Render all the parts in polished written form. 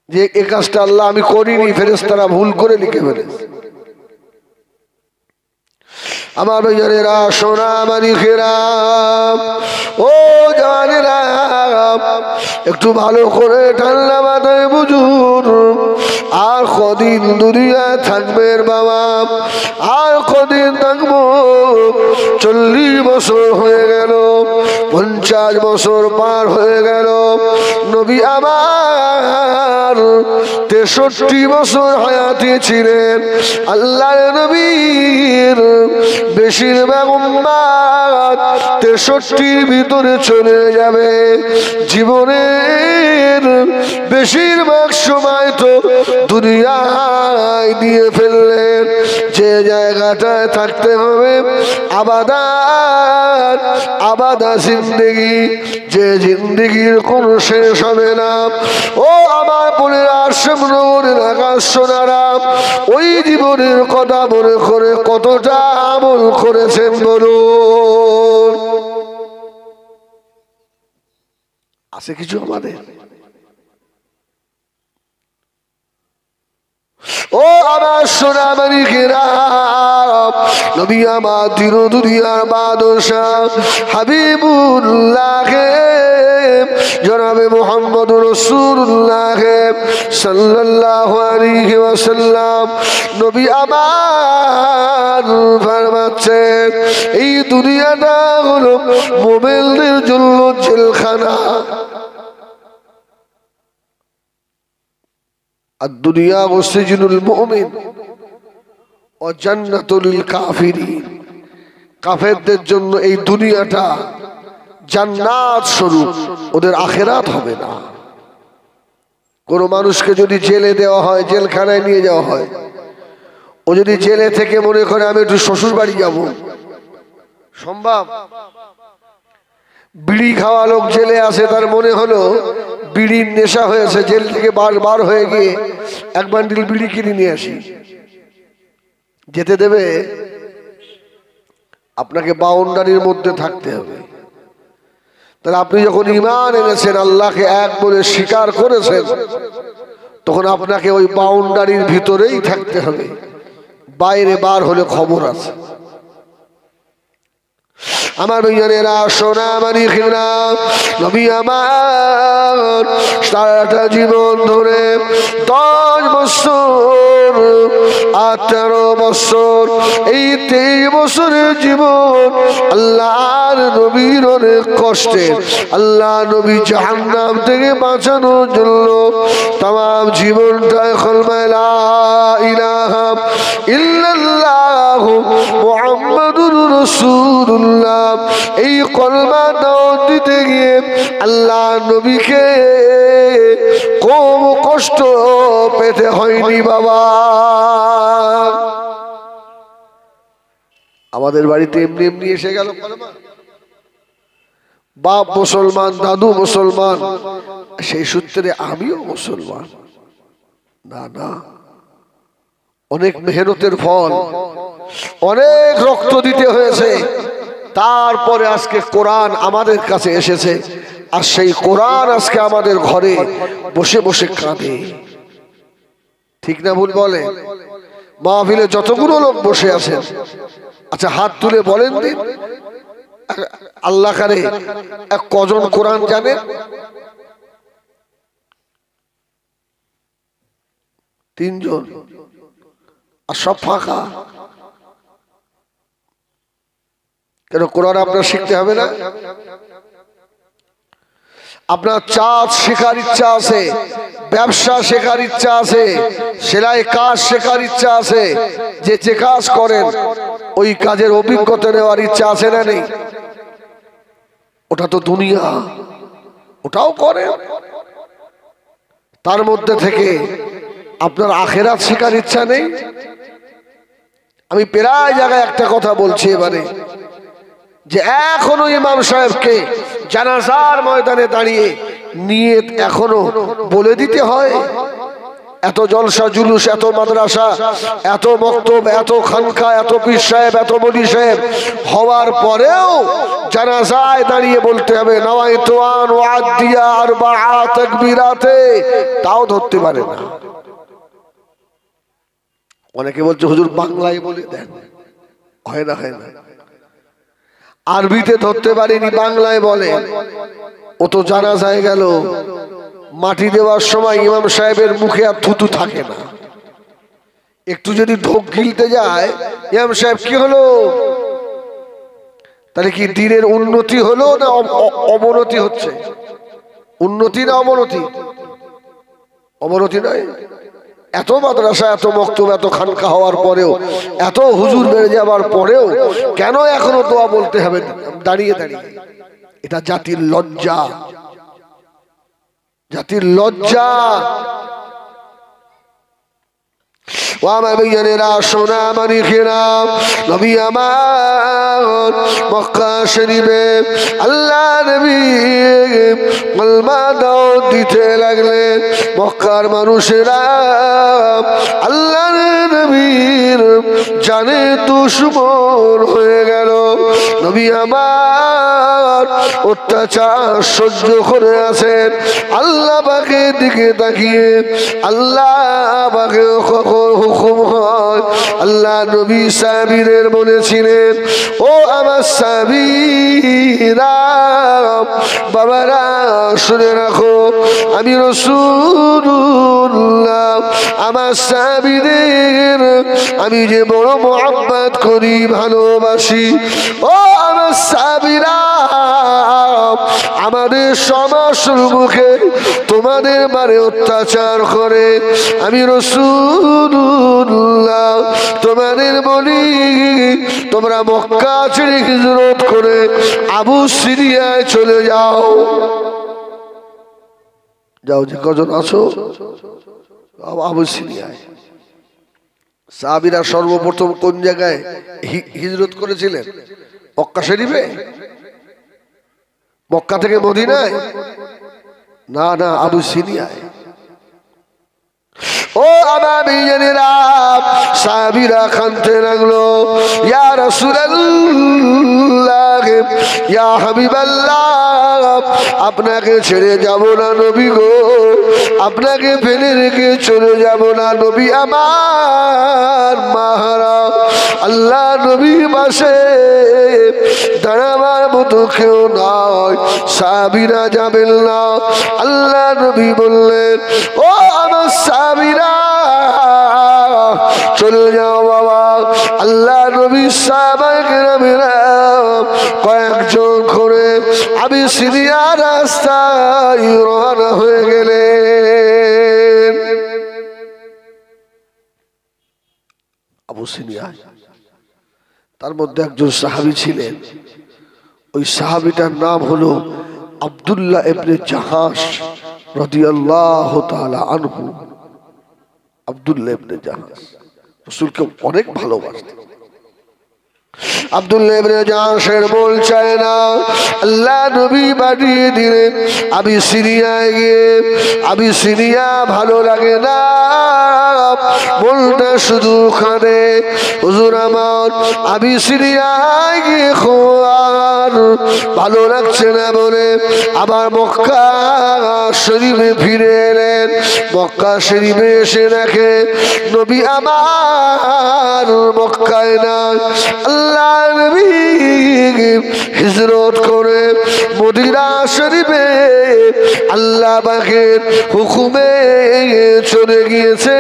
যে এই কাজটা আল্লাহ আমি করিনি, ফেরেশতারা ভুল করে লিখে ফেলেছে। আমার ভাইয়েরা, সোনা মানিকেরা, ও জানেরা, একটু ভালো করে ঠান্ডা মাথায় বুঝুন। আর কদিন দুনিয়ায় থাকবেন বাবা, আর কদিন থাকবো? 40 বছর হয়ে গেল, 50 বছর পার হয়ে গেল। নবী আমার 63 বছর হায়াতে ছিলেন। আল্লাহর নবীর বেশিরভাগ উম্মাত 63-র ভিতরে চলে যাবে। জীবনের বেশিরভাগ সময় তো দুনিয়ায় দিয়ে ফেললেন। যে জায়গাটায় থাকতে হবে আবাদান আবাদা জিন্দেগি, যে জিন্দেগির কোনো শেষ হবে না। ও আমার বোনেরা, শ্যামনগরের আকাশ সোনারা, ওই জীবনের কথা মনে করে কতটা আমল করেছেন বলুন? আছে কিছু আমাদের? ও আমার সোনা মানিকেরা, নবী আমার দিন দুনিয়ার বাদশাহ হাবিবুল্লাহ জনাবে মুহাম্মদ রাসূলুল্লাহ সাল্লাল্লাহু আলাইহি ওয়াসাল্লাম, নবী আমার ফরমাচ্ছেন, এই দুনিয়াটা হলো মুমিনদের জন্য জেলখানা। الدنيا سجن المؤمن وجنة للكافرين। কাফেরদের জন্য এই দুনিয়াটা জান্নাত স্বরূপ, ওদের আখিরাত হবে না। কোন মানুষকে যদি জেলে দেওয়া হয়, জেলখানায় নিয়ে যাওয়া হয়, ও যদি জেলে থেকে মনে করে আমি একটু শ্বশুর বাড়ি যাব, সম্ভব? বিড়ি খাওয়া লোক জেলে আসে, তার মনে হলো বিড়ির নেশা হয়েছে, জেল থেকে বার হয়ে গিয়ে এক বান্ডিল বিড়ি কিনে নিয়ে আসি, যেতে দেবে? আপনাকে বাউন্ডারির মধ্যে থাকতে হবে। তাহলে আপনি যখন ঈমান এনেছেন, আল্লাহকে এক বলে স্বীকার করেছেন, তখন আপনাকে ওই বাউন্ডারির ভিতরেই থাকতে হবে। বাইরে বার হলে খবর আছে। আমার ভাইয়েরা, সোনা মানিকেরা, নবী আমার সারাটা জীবন ধরে 10 বছর 18 বছর, এই 23 বছরের জীবন আল্লাহর নবীর অনেক কষ্টে, আল্লাহ নবী জাহান্নাম থেকে বাঁচানোর জন্য তাম জীবনটায় কলমা লা ইলাহা ইল্লাল্লাহু মুহাম্মাদুর রাসূলুল্লাহ, এই কলমা দাওয়াত দিতে গিয়ে আল্লাহ নবীকে কম কষ্ট পেতে হয়নি বাবা। আমাদের বাড়িতে এমনি এমনি এসে গেল কলমা। বাপ মুসলমান, দাদু মুসলমান, সেই সূত্রে আমিও মুসলমান। না না, অনেক মেহনতের ফল, অনেক রক্ত দিতে হয়েছে, তারপরে আজকে কোরআন আমাদের কাছে এসেছে। আর সেই কোরআন আজকে আমাদের ঘরে বসে বসে কাঁদে। ঠিক না ভুল বলে? মাহফিলে যতগুলো লোক বসে আছেন, আচ্ছা হাত তুলে বলেন দিন, আল্লাহ কারে কজন কোরআন জানেন? 3 জন, আর সব ফাঁকা। কেন? কোরআন আপনার শিখতে হবে না? আপনার চাষ শেখার ইচ্ছা আছে, ব্যবসা শেখার ইচ্ছা আছে, সেলাই কাজ শেখার ইচ্ছা আছে, যে কাজ করেন ওই কাজের অভিজ্ঞতা নেওয়ার ইচ্ছা আছে না নেই? ওটা তো দুনিয়া, ওটাও করেন। তার মধ্যে থেকে আপনার আখিরাত শেখার ইচ্ছা নেই? আমি প্রায় জায়গায় একটা কথা বলছি এবারে, যে এখনো ইমাম সাহেবকে জানাজার ময়দানে দাঁড়িয়ে নিয়ত এখনো বলে দিতে হয়। এত জলসা জুলুস, এত মাদ্রাসা, এত বক্তব্য, এত খানকা, এত পীর সাহেব, এত মনি সাহেব হওয়ার পরেও জানাজায় দাঁড়িয়ে বলতে হবে নাওয়াইতু আন উআদ্দিয়া আরবাআ তাকবীরাতে, তাও ধরতে পারে না। অনেকে বলছে হুজুর বাংলায় বলে দেন, হয় না, হয় না। আরবিতে ধরতে পারিনি, বাংলায় বলে। ও তো জানাজায় গেল, মাটি দেওয়ার সময় ইমাম সাহেবের মুখে আর থুতু থাকে না, একটু যদি ঢোক গিলতে যায় ইমাম সাহেব কি হলো, তাহলে কি দিনের উন্নতি হলো না অবনতি হচ্ছে? উন্নতি না অবনতি? অবনতি নয়। এত মাদ্রাসা, এত বক্তব্য, এত খানকা হওয়ার পরেও, এত হুজুর বেড়ে যাবার পরেও কেন এখনো দোয়া বলতে হবে দাঁড়িয়ে দাঁড়িয়ে? এটা জাতির লজ্জা, জাতির লজ্জা। ও আমার ভাইয়েরা, সোনা মানিকেরা, নবী আমার মক্কা শরীফে আল্লাহ নবী কলমা দাও দিতে লাগলেন। মক্কার মানুষেরা আল্লাহ নবীর জানে দুশমন হয়ে গেল। নবী আমার অত্যাচার সহ্য করে আছেন। আল্লাহ পাকের দিকে তাকিয়ে আল্লাহ পাকে হুকুম হয়। আল্লাহ নবী সাহাবীদের বলেছিলেন, ও আমার সাহাবীরা, বাবারা শুনে রাখো, আমি রাসূলুল্লাহ আমার সাহাবীদের আমি যে বড় মুহাব্বত করি, ভালোবাসি। ও আমার সাহাবীরা, আমাদের সমাজের মুখে তোমাদের বারে অত্যাচার করে, আমি রাসূলুল্লাহ তোমাদের বলি, তোমরা মক্কা ছেড়ে হিজরত করে আবু সিরিয়ায় চলে যাও। যাও, যে কজন আছো আবু সিরিয়ায়। সাহাবীরা সর্বপ্রথম কোন জায়গায় হিজরত করেছিলেন? মক্কা শরীফে? মক্কা থেকে মদিনায়? না না, আবু সিরিয়ায়। ও আমার ভাইয়েরা, সাহাবীরা কাঁদতে লাগলো, ইয়া রাসূলুল্লাহ, ইয়া হাবিবাল্লাহ, আপনাকে ছেড়ে যাব না নবী গো, আপনাকে ফেলে রেখে চলে যাব না নবী আমার। মাহারা আল্লাহ নবী পাশে দাঁড়াবার মতো কেউ নয়, সাহাবীরা যাবেন না। আল্লাহ নবী বললেন, ও আমার সাহাবীরা চলে যাও বাবা। আল্লাহ নবী সাহাবায়ে কেরামেরা কয়েকজন করে আবু সিরিয়া রাস্তায় রওনা হয়ে গেলেন। আবু সিরিয়া, তার মধ্যে একজন সাহাবী ছিলেন, ওই সাহাবীটার নাম হলো আব্দুল্লাহ ইবনে জাহাশ রাদিয়াল্লাহু তাআলা আনহু। আব্দুল্লাহ ইবনে জাহাশ রাসূলকে অনেক ভালোবাসতেন। আব্দুল্লাহ ইবনে জাহাশের বল চায় না, আল্লাহ নবী পাঠিয়ে দিলেন আবু সিরিয়ায় গিয়ে। আবু সিরিয়া ভালো লাগে না, বলটা শুধু কাঁদে, হুজুর আমার আবু সিরিয়ায় গিয়ে খোয়ার ভালো লাগছে না বলে আবার মক্কা শরীফে ফিরে এলেন। মক্কা শরীফে এসে দেখে নবী আমার মক্কায় না। আল্লাহ নবী হিজরত করে মদিনা শরীফে আল্লাহ পাকের হুকুমে চলে গিয়েছে।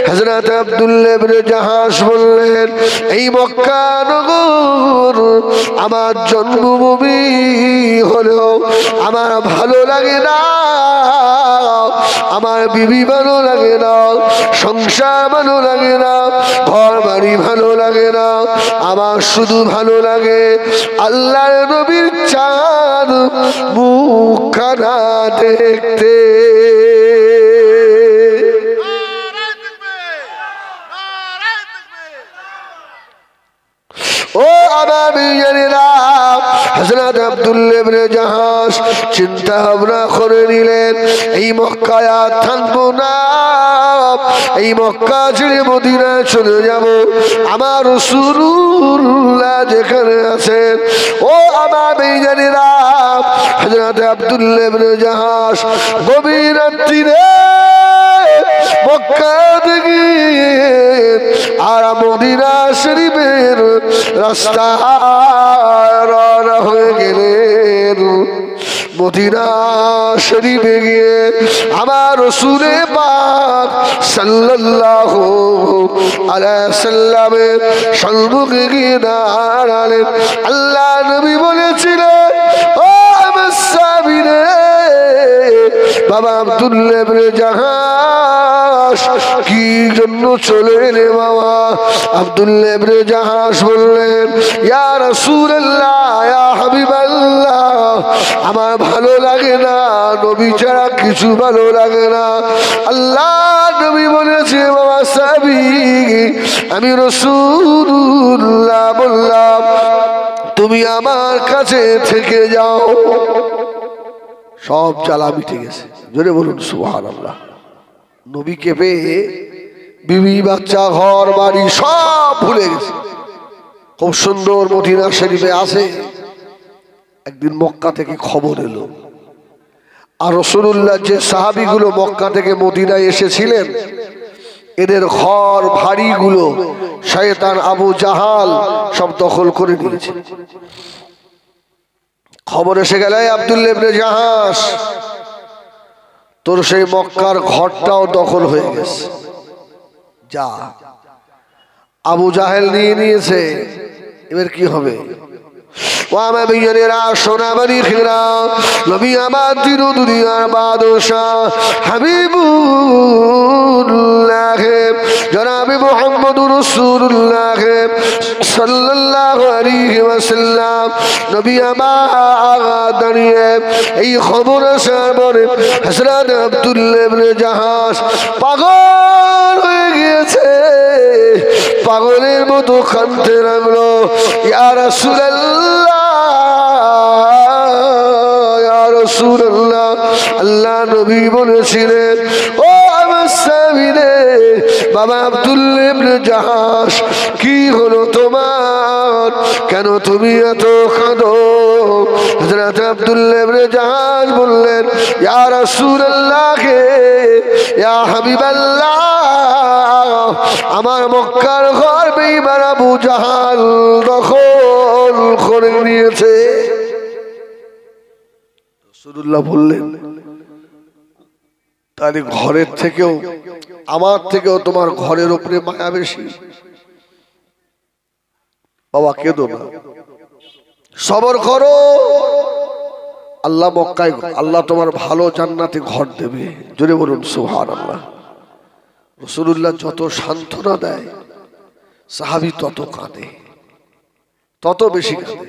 হযরত আব্দুল্লাহ ইবনে জাহাশ বললেন, এই মক্কা নগর আমার জন্মভূমি হলেও আমার ভালো লাগে না, আমার বিবি ভালো লাগে না, সংসার ভালো লাগে না, ঘর বাড়ি ভালো লাগে না, আমার শুধু ভালো লাগে আল্লাহর নবীর চাঁদ মুখখানা দেখতে। ও আমার ভাইয়েরা, হযরত আব্দুল্লাহ ইবনে জাহাশ চিন্তা ভাবনা করে নিলেন এই মক্কায় আর থাকবো না, এই মক্কা ছেড়ে মদিনায় চলে যাব। আমার রাসূলুল্লাহ যেখানে আছেন, ও আমার ভাইজানেরা, হযরত আব্দুল্লাহ ইবনে জাহাশ গভীর রাত্রিরে মক্কা থেকে আর মদিনা শরীফের রাস্তা রওনা হয়ে গেলেন। মদিনা শরীফে গিয়ে আমার রাসূলে পাক সাল্লাল্লাহু আলাইহি সাল্লামের সম্মুখে গিয়ে দাঁড়ালেন। আল্লাহ নবী বলেছিলেন, ও আমার সাহাবীরা, বাবা আব্দুল্লাহ ইবনে জাহাশ কি জন্য চলে এলে বাবা? আব্দুল্লাহ ইবনে জাহাশ বললেন, ইয়া রাসূলুল্লাহ, ইয়া হাবিবাল্লাহ, আমার ভালো লাগে না, নবী ছাড়া কিছু ভালো লাগে না। আল্লাহ নবী বলেছে, বাবা সাহাবী, আমি রাসূলুল্লাহ বললাম তুমি আমার কাছে থেকে যাও। সব জ্বালা মিটে গেছে, জোরে বলুন সুবহানাল্লাহ। নবীকে পেয়ে বিবি বাচ্চা ঘর বাড়ি সব ভুলে গেছে। খুব সুন্দর মদিনা শরীফে আছে। একদিন মক্কা থেকে খবর এলো, আর রাসূলুল্লাহ যে সাহাবীগুলো মক্কা থেকে মদিনায় এসেছিলেন, এদের ঘর ভারীগুলো শয়তান আবু জাহাল সব দখল করে নিয়েছে। খবর এসে গেল, আব্দুল্লাহ ইবনে জাহাশ, তোর সেই মক্কার ঘরটাও দখল হয়ে গেছে, যা। আবু জাহেল নিয়ে নিয়েছে, এবার কি হবে? ও আমার ভাইয়েরা, সোনাবাড়ি খেরা, নবী আমার দিন দুনিয়ার বাদশাহ হাবিবুল্লাহ জনাবে মুহাম্মদুর রাসূলুল্লাহ সাল্লাল্লাহু আলাইহি ওয়াসাল্লাম, নবী আমার দাঁড়িয়ে এই খবর আসার পরে হযরত আব্দুল্লাহ ইবনে জাহাশ পাগল হয়ে গিয়েছে। পাগলের মতো কাঁদতে লাগলো, ইয়া রাসূলুল্লাহ, ইয়া রাসূলুল্লাহ। আল্লাহ নবী বলেছিলেন, ও আমার সাহাবীরে, বাবা আব্দুল্লাহ ইবনে জাহাশ, কি হলো তোমার? কেন তুমি এত কাঁদো? হযরত আব্দুল্লাহ ইবনে জাহাশ বললেন, ইয়া রাসূলুল্লাহ, ইয়া হাবিবাল্লাহ, আমার মক্কার ঘর বেঈমান আবু জাহাল দখল করে নিয়েছে। রাসূলুল্লাহ বললেন, তাহলে ঘরের থেকেও, আমার থেকেও তোমার ঘরের উপরে মায়া বেশি। বাবা কেঁদো না, সবর করো, আল্লাহ মক্কায়, আল্লাহ তোমার ভালো জান্নাতে ঘর দেবে। জোরে বলুন সুবহানাল্লাহ। রাসূলুল্লাহ যত সান্ত্বনা দেয়, সাহাবী তত কাঁদে, তত বেশি কাঁদে।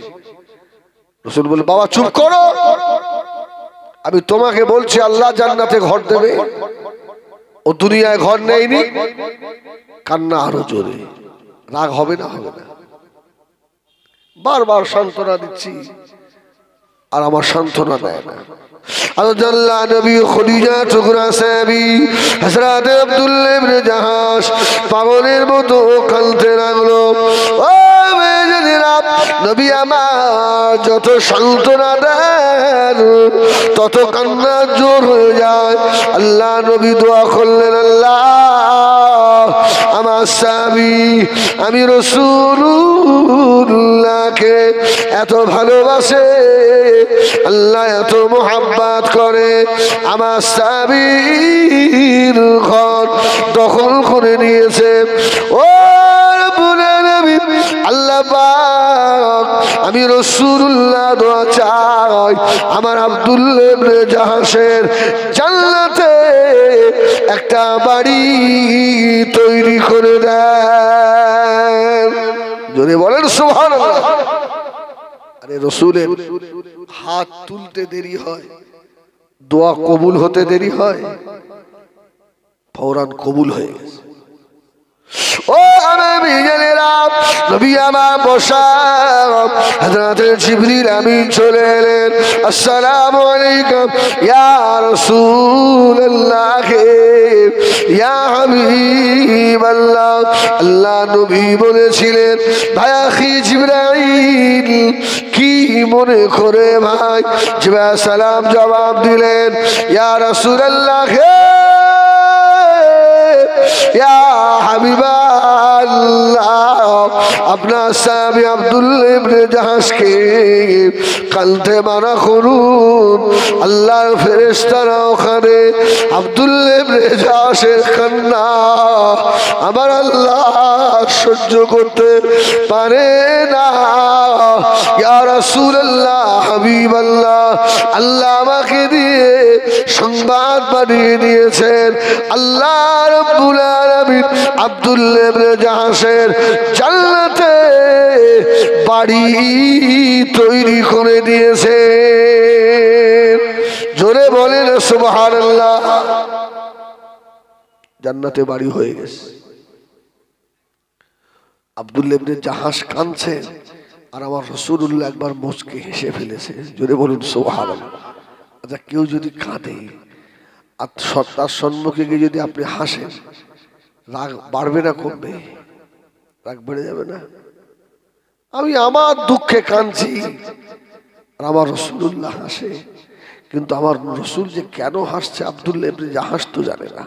রাসূল বলে, বাবা চুপ করো, আমি তোমাকে বলছি আল্লাহ জান্নাতে ঘর দেবে, ও দুনিয়ায় ঘর নেয়নি। কান্না আরো জোরে, রাগ হবে না? হবে না? বারবার সান্ত্বনা দিচ্ছি, আর আমার সান্ত্বনা দেয় না। আল্লাহ নবী খদিজা টুকরা সাহাবী হযরত আব্দুল্লাহ ইবনে জাহাশ পাগলের মতো কাঁদতে লাগলো। ও মেয়েরা, নবী আমার যত সান্ত্বনা দেন তত কান্না জোর হয়ে যায়। আল্লাহ নবী দোয়া করলেন, আল্লাহ আমার সাহাবী আমি রাসূলুল্লাহকে এত ভালোবাসে, আল্লাহ এত মোহাব্বত করে, আমার সাহাবীর ঘর দখল করে নিয়েছে। ও আল্লাহ পাক, আমি রাসূলুল্লাহ দোয়া চাই, আমার আব্দুল্লাহ ইবনে জাহাশের জান্নাতে একটা বাড়ি তৈরি করে দেন। যদি বলেন সুবহানাল্লাহ। আরে রাসূলের হাত তুলতে দেরি হয়, দোয়া কবুল হতে দেরি হয়, ফৌরান কবুল হয়ে গেছে। ও আমার বিজনেরা নবী আমার বসা হযরত জিবরিল আমিন চলে এলেন আসসালামু আলাইকুম ইয়া রাসূলুল্লাহ ইয়া হাবিবাল্লাহ আল্লাহ নবী বলেছিলেন ভাই আখি জিবরাইল কি মনে করে ভাই জিবরাইল সালাম জবাব দিলেন ইয়া রাসূলুল্লাহ ইয়া হাবিবাল্লাহ আপনার সাহাবী আব্দুল্লাহ ইবনে জাহাশকে কালতে মানা করুন আল্লাহর ফেরেশতারা ওখানে আব্দুল্লাহ ইবনে জাহাশের কান্না আমার আল্লাহ সহ্য করতে পারে না ইয়া রাসূলুল্লাহ হাবিবাল্লাহ আল্লাহ আমাকে দিয়ে সংবাদ পাঠিয়ে দিয়েছেন আল্লাহ রাব্বুল আলামিন আব্দুল্লাহ ইবনে জাহাশের জান্নাতে বাড়ি তৈরি করে দিয়েছেন জোরে বলেন সুবহানাল্লাহ জান্নাতে বাড়ি হয়ে গেছে আব্দুল্লাহ ইবনে জাহাশ কাঁদছেন আর আমার রাসূলুল্লাহ একবার মুচকি হেসে ফেলেছে জোরে বলুন সুবহানাল্লাহ আচ্ছা কেউ যদি কাঁদে আর তার সম্মুখে গিয়ে যদি আপনি হাসেন রাগ বাড়বে না কমবে রাগ বেড়ে যাবে না আমি আমার দুঃখে কাঁদছি আর আমার রাসূলুল্লাহ হাসে কিন্তু আমার রাসূল যে কেন হাসছে আব্দুল্লাহ ইবনে জাহাশ তো জানে না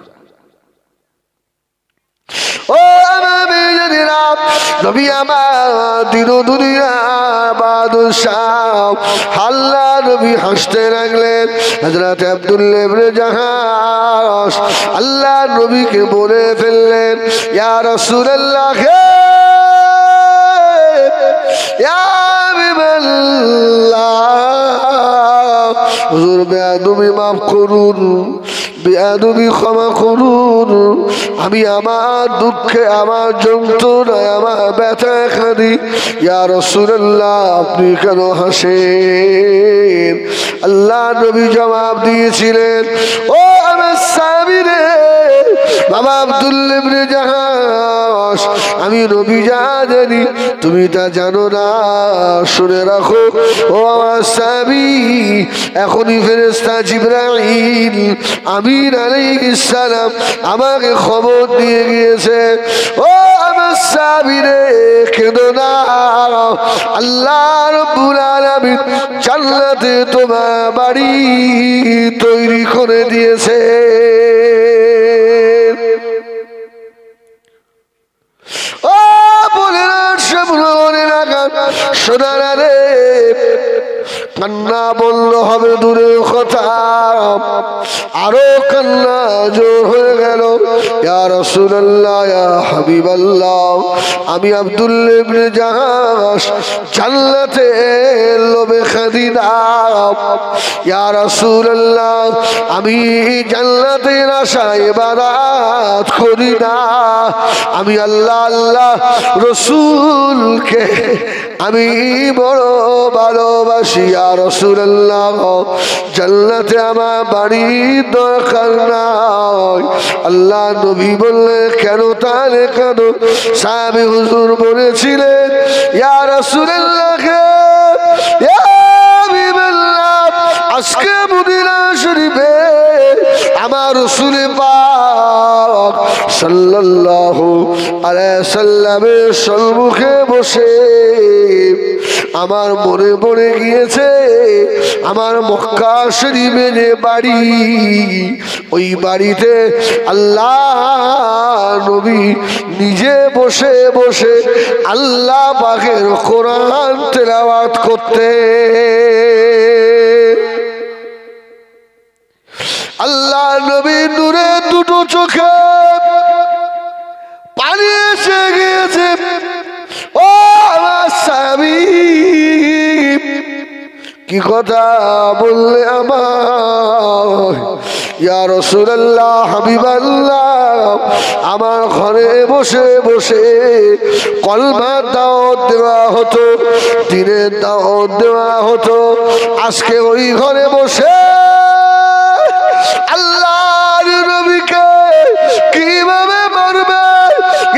ও নবী আমার দিন দুনিয়া বাদশাহ আল্লাহ নবী হাসতে লাগলেন হযরত আব্দুল্লাহ ইবনে জাহাশ আল্লাহ নবীকে বলে ফেললেন ইয়া রাসূলুল্লাহ ইয়া হাবিবাল্লাহ হুজুর বেয়াদবি মাফ করুন বেয়াদবি ক্ষমা করুন আমি আমার দুঃখে আমার যন্ত্রণায় আমার ব্যথা কাঁদি ইয়া রাসূলুল্লাহ আপনি কেন হাসেন আল্লাহ নবী জবাব দিয়েছিলেন ও আমার সাহাবী রে বাবা আব্দুল্লাহ ইবনে জাহাশ আমি নবী যা জানি তুমি তা জানো না শুনে রাখো ও আমার সাহাবী এখনই ফেরেশতা জিবরাইল আমিন আলাইহিস সালাম আমাকে খবর দিয়ে গিয়েছে ও আমার সাহাবী রে কেঁদো না আল্লাহ রাব্বুল আলামিন জান্নাতে তোমার বাড়ি তৈরি করে দিয়েছে ও বলে সোনারা রে কান্না বললে হবে দূরের কথা আরো কান্না জোর হয়ে গেল ইয়া রাসূলুল্লাহ ইয়া হাবিবাল্লাহ আমি আব্দুল্লাহ ইবনে জাহাশ জান্নাতে লোভে খাদি না ইয়া রাসূলুল্লাহ আমি জান্নাতের আশায় ইবাদত করি না আমি আল্লাহ আল্লাহ রাসূলকে আমি বড় ভালোবাসি ইয়া রাসূলুল্লাহ জান্নাতে আমার বাড়ির দরকার নাই আল্লাহ নবী বললে কেন তাহলে কেন সাহাবী হুজুর বলেছিলেন ইয়া রাসূলুল্লাহ ইয়া হাবিবাল্লাহ আজকে মদিনা শরীফে আমার রাসূল পাক সাল্লাল্লাহু আলাইহি সাল্লামের সম্মুখে বসে আমার মনে পড়ে গিয়েছে আমার মক্কা শরীফে যে বাড়ি ওই বাড়িতে আল্লাহ নবী নিজে বসে বসে আল্লাহ পাকের কোরআন তেলাওয়াত করতে আল্লাহ নবী নূরে দুটো চোখে পানি এসে গিয়েছে ও আমার স্বামী কি কথা বললে আমার ইয়া রাসূলুল্লাহ হাবিবাল্লাহ আমার ঘরে বসে বসে কলমার দাওয়াত দেওয়া হতো দিনের দাওয়াত দেওয়া হতো আজকে ওই ঘরে বসে আল্লাহর নবীকে কিভাবে মারবে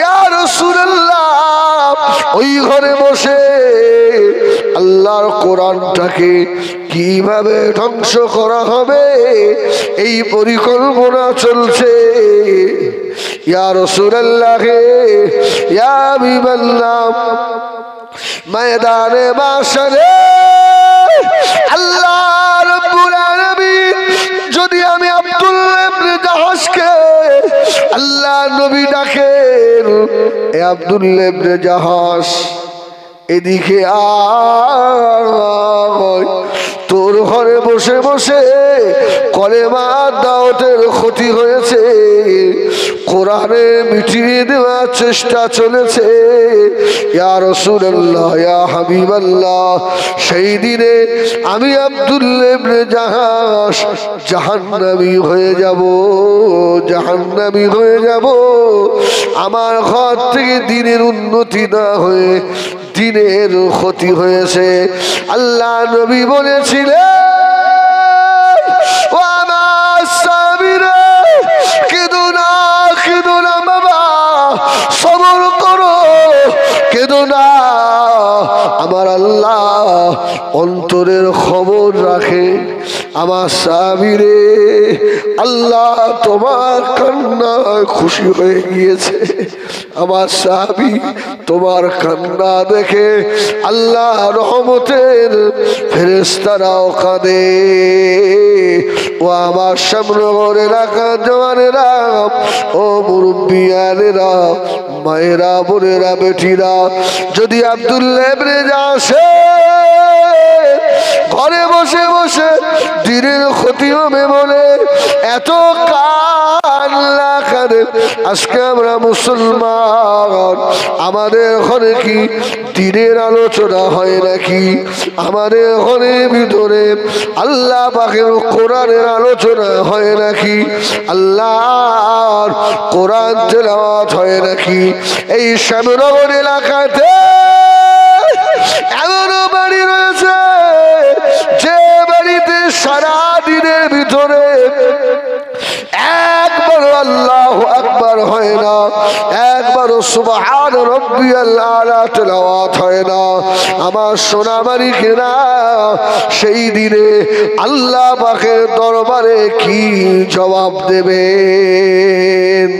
ইয়া রাসূলুল্লাহ কোরআনটাকে কিভাবে ধ্বংস করা হবে এই পরিকল্পনা চলছে। ইয়া রাসূলুল্লাহ, ইয়া হাবিবাল্লাহ, ময়দানে মাশরে আল্লাহ রাব্বুল আলামিন যদি আমি আব্দুল্লাহ ইবনে জাহাশকে আল্লাহ নবী ডাকেন, এ আব্দুল্লাহ ইবনে জাহাশ এদিকে আয়, তোর ঘরে বসে বসে কলেমা দাওয়াতের ক্ষতি হয়েছে, কোরআনে মিটিয়ে দেওয়ার চেষ্টা চলেছে। ইয়া রাসূলুল্লাহ, ইয়া হাবিবাল্লাহ, সেই দিনে আমি আব্দুল্লাহ ইবনে জাহাশ জাহান্নামী হয়ে যাব, জাহান্নামী হয়ে যাব। আমার ঘর থেকে দিনের উন্নতি না হয়ে দিনের ক্ষতি হয়েছে। আল্লাহ নবী বলেছিলেন, ও আমার সাহাবীরা, কেঁদো না বাবা, সবর করো, কেঁদো না। আমার আল্লাহ অন্তরের খবর রাখে। আমার সাহাবীরে, আল্লাহ তোমার কান্নায় খুশি হয়ে গিয়েছে। আমার সাহাবী তোমার কান্না দেখে আল্লাহ রহমতের ফেরেশতারাও কাঁদে। ও আমার সামনের এলাকার জওয়ানেরা, ও মুরব্বিয়ানেরা, মায়েরা, বোনেরা, বেটিরা, যদি আব্দুল্লাহ ইবনে জাহাশে ঘরে বসে বসে দিনের ক্ষতি হবে বলে এত কান্না কাঁদে, আজকে আমরা মুসলমান, আমাদের ঘরে কি দিনের আলোচনা হয় নাকি? আমাদের ঘরের ভিতরে আল্লাহ পাকের কোরআনের আলোচনা হয় নাকি? আল্লাহর কোরআন তেলাওয়াত হয় নাকি? এই শ্যামনগর এলাকাতে এমনও বাড়ি রয়েছে যে বাড়িতে সারা দিনের ভিতরে একবার আল্লাহু আকবার হয় না, একবারও সুবহান রাব্বিয়াল আলা তেলাওয়াত হয় না। আমার সোনামারি কেনা, সেই দিনে আল্লাহ পাকের দরবারে কি জবাব দেবেন?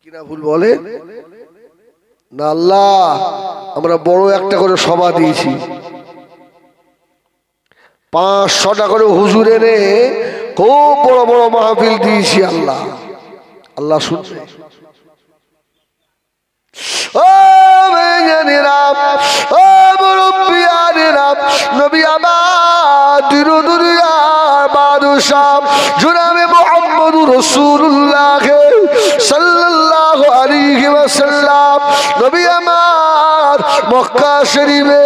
কিনা ভুল বলে না? আল্লাহ, আমরা বড় একটা করে সভা দিয়েছি, 500টা করে হুজুর এনে খুব বড় বড় মাহফিল দিয়েছি। আল্লাহ, আল্লাহ শুনবে। ও মেয়েরা, ও মুরব্বিয়ানেরা, নবী আমার দুনিয়ার বাদশা জনাবে মুহাম্মদুর রাসূলুল্লাহ সাল্লাল্লাহু আলাইহি ওয়াসাল্লাম, নবী আমার মক্কা শরীফে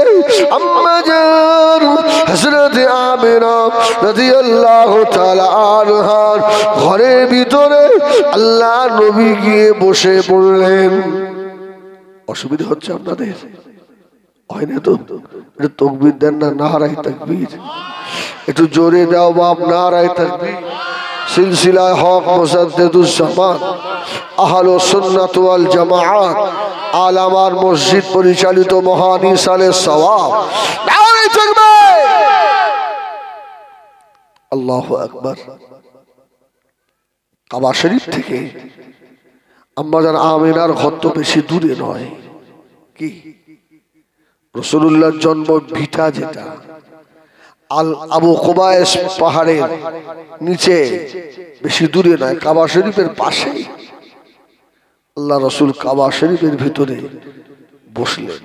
আম্মা জান হযরত আমিনা রাদিয়াল্লাহু তাআলা আনহার ঘরের ভিতরে আল্লাহ নবী গিয়ে বসে পড়লেন। অসুবিধা হচ্ছে আপনাদের? হয় না তো? একটু তাকবীর দেন না, নারায়ে তাকবীর। একটু জোরে দাও বাপ, নারায়ে তাকবীর। সিলসিলায়ে হক মুজাদ্দিদুজ জামান আহলুস সুন্নাত ওয়াল জামাআত আলামার মসজিদ পরিচালিত মহান ইসালে সওয়াব, নারায়ে তাকবীর, আল্লাহু আকবার। কাবা শরীফ থেকে আম্মা জান আমিনার ঘর তো বেশি দূরে নয়, কি রাসূলুল্লাহর জন্ম ভিটা যেটা আল আবু কুবাইস পাহাড়ের নিচে, বেশি দূরে নয়, কাবা শরীফের পাশে। আল্লাহ রাসূল কাবা শরীফের ভিতরে বসলেন,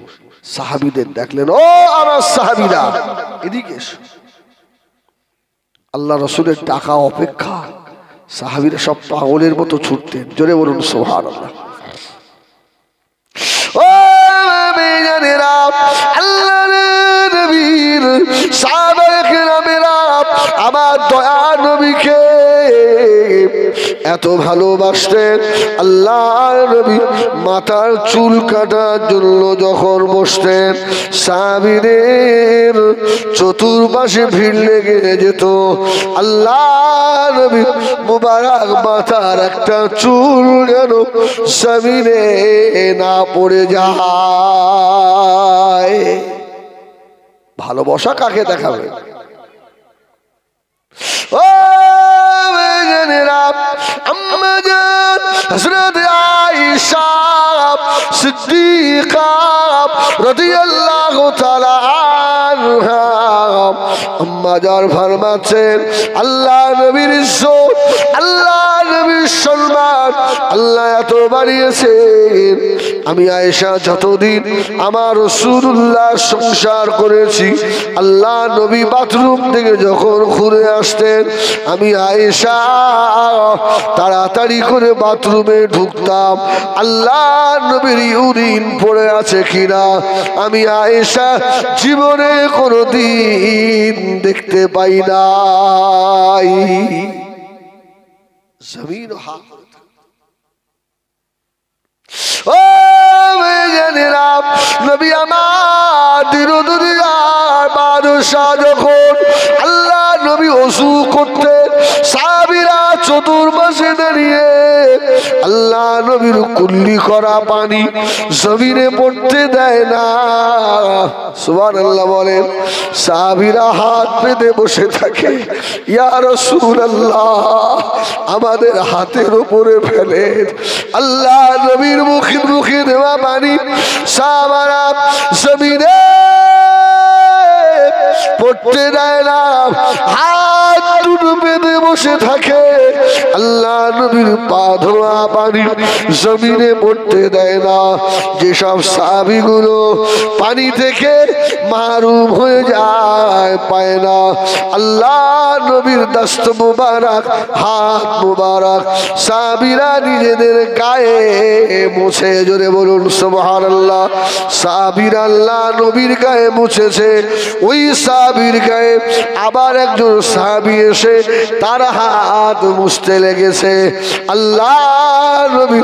সাহাবীদের দেখলেন, ও আমার সাহাবীরা এদিকে এসো। আল্লাহ রাসূলের ডাকা অপেক্ষা সাহাবীরা সব পাগলের মতো ছুটতেন। জোরে বলুন সুবহানাল্লাহ। ও মেয়েরা, আল্লাহর নবীর সাহাবায়ে কেরামেরা আমার দয়া নবীকে এত ভালোবাসতেন। আল্লাহর নবী মাথার চুল কাটার জন্য যখন বসতেন, সাহাবীদের চতুর্পাশে ভিড় লেগে যেত। আল্লাহর নবী মুবারক মাথার একটা চুল যেন জমিনে না পড়ে যায়। ভালোবাসা কাকে দেখাবে? ও আম্মাজান হযরত আয়েশা সিদ্দিকা রাদিয়াল্লাহু তাআলা আনহা আম্মাজান ফরমাচ্ছেন, আল্লাহ নবীর ইজ্জত, আল্লাহ নবীর সম্মান আল্লাহ এত বাড়িয়েছেন। আমি আয়েশা যতদিন আমার রাসূলুল্লাহ সংসার করেছি, আল্লাহ নবী বাথরুম থেকে যখন ঘুরে আসতেন, আমি আয়েশা তাড়াতাড়ি করে বাথরুমে ঢুকতাম, আল্লাহ নবীর ইউরিন পড়ে আছে কিনা আমি আয়েশা জীবনে কোনোদিন দেখতে পাই নাই। জমিন ও মেয়েরা, নবী আমার দিরুদুনিয়ার বাদশা যখন আল্লাহ নবী ওযু করতেন, সাহাবীরা চতুর্পাশে দাঁড়িয়ে আল্লাহ নবীর কুল্লি করা পানি জমিনে পড়তে দেয় না। সুবহানাল্লাহ বলেন। সাহাবীরা হাত পেতে বসে থাকে, ইয়া রাসূলুল্লাহ আমাদের হাতের উপরে ফেলেন। আল্লাহ নবীর মুখে দেওয়া পানি সাহাবারা জমিনে পড়তে দেয় না, হাত দুটো বেঁধে বসে থাকে। আল্লাহ নবীর পা ধোয়া পানি জমিনে পড়তে দেয় না। যেসব সাহাবীগুলো পানি থেকে মাহরুম হয়ে যায়, পায় না, আল্লাহ নবীর দস্ত মুবারক, হাত মুবারক সাহাবীরা নিজেদের গায়ে মুছে, জোরে বলুন সুবহানাল্লাহ। সাহাবীরা আল্লাহ নবীর গায়ে মুছেছে, ওই সাহাবীর গায়ে আবার একজন সাহাবী এসে তার হাত মুছতে লেগেছে। আল্লাহ নবী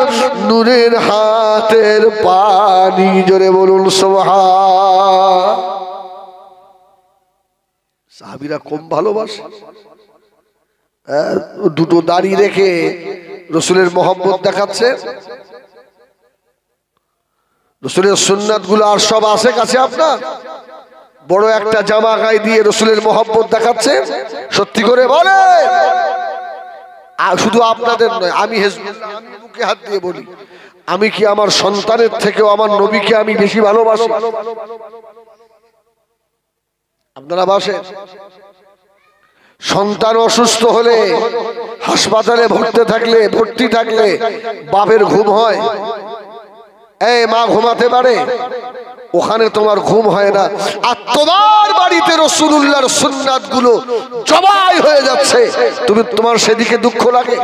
নূরের হাতের পানি, জোরে বলুন সুবহান। সাহাবীরা কম ভালোবাসে? দুটো দাড়ি রেখে রসুলের মহব্বত দেখাচ্ছে। রসুলের সুন্নাত গুলো আর সব আছে কাছে আপনার? বড় একটা জামা গায়ে দিয়ে রসুলের মহব্বত দেখাচ্ছে, সত্যি করে বলে। আর শুধু আপনাদের নয়, আমি হেজবুল্লাহ, আমি বুকে হাত দিয়ে বলি, আমি কি আমার সন্তানের থেকেও আমার নবীকে আমি বেশি ভালোবাসি? আপনারা বাসেন? সন্তান অসুস্থ হলে, হাসপাতালে ভর্তি থাকলে বাপের ঘুম হয়? এই মা ঘুমাতে পারে? ওখানে তোমার ঘুম হয় না, আর তোমার বাড়িতে রাসূলুল্লাহর সুন্নাত গুলো জবাই হয়ে যাচ্ছে, তোমার সেদিকে দুঃখ লাগে?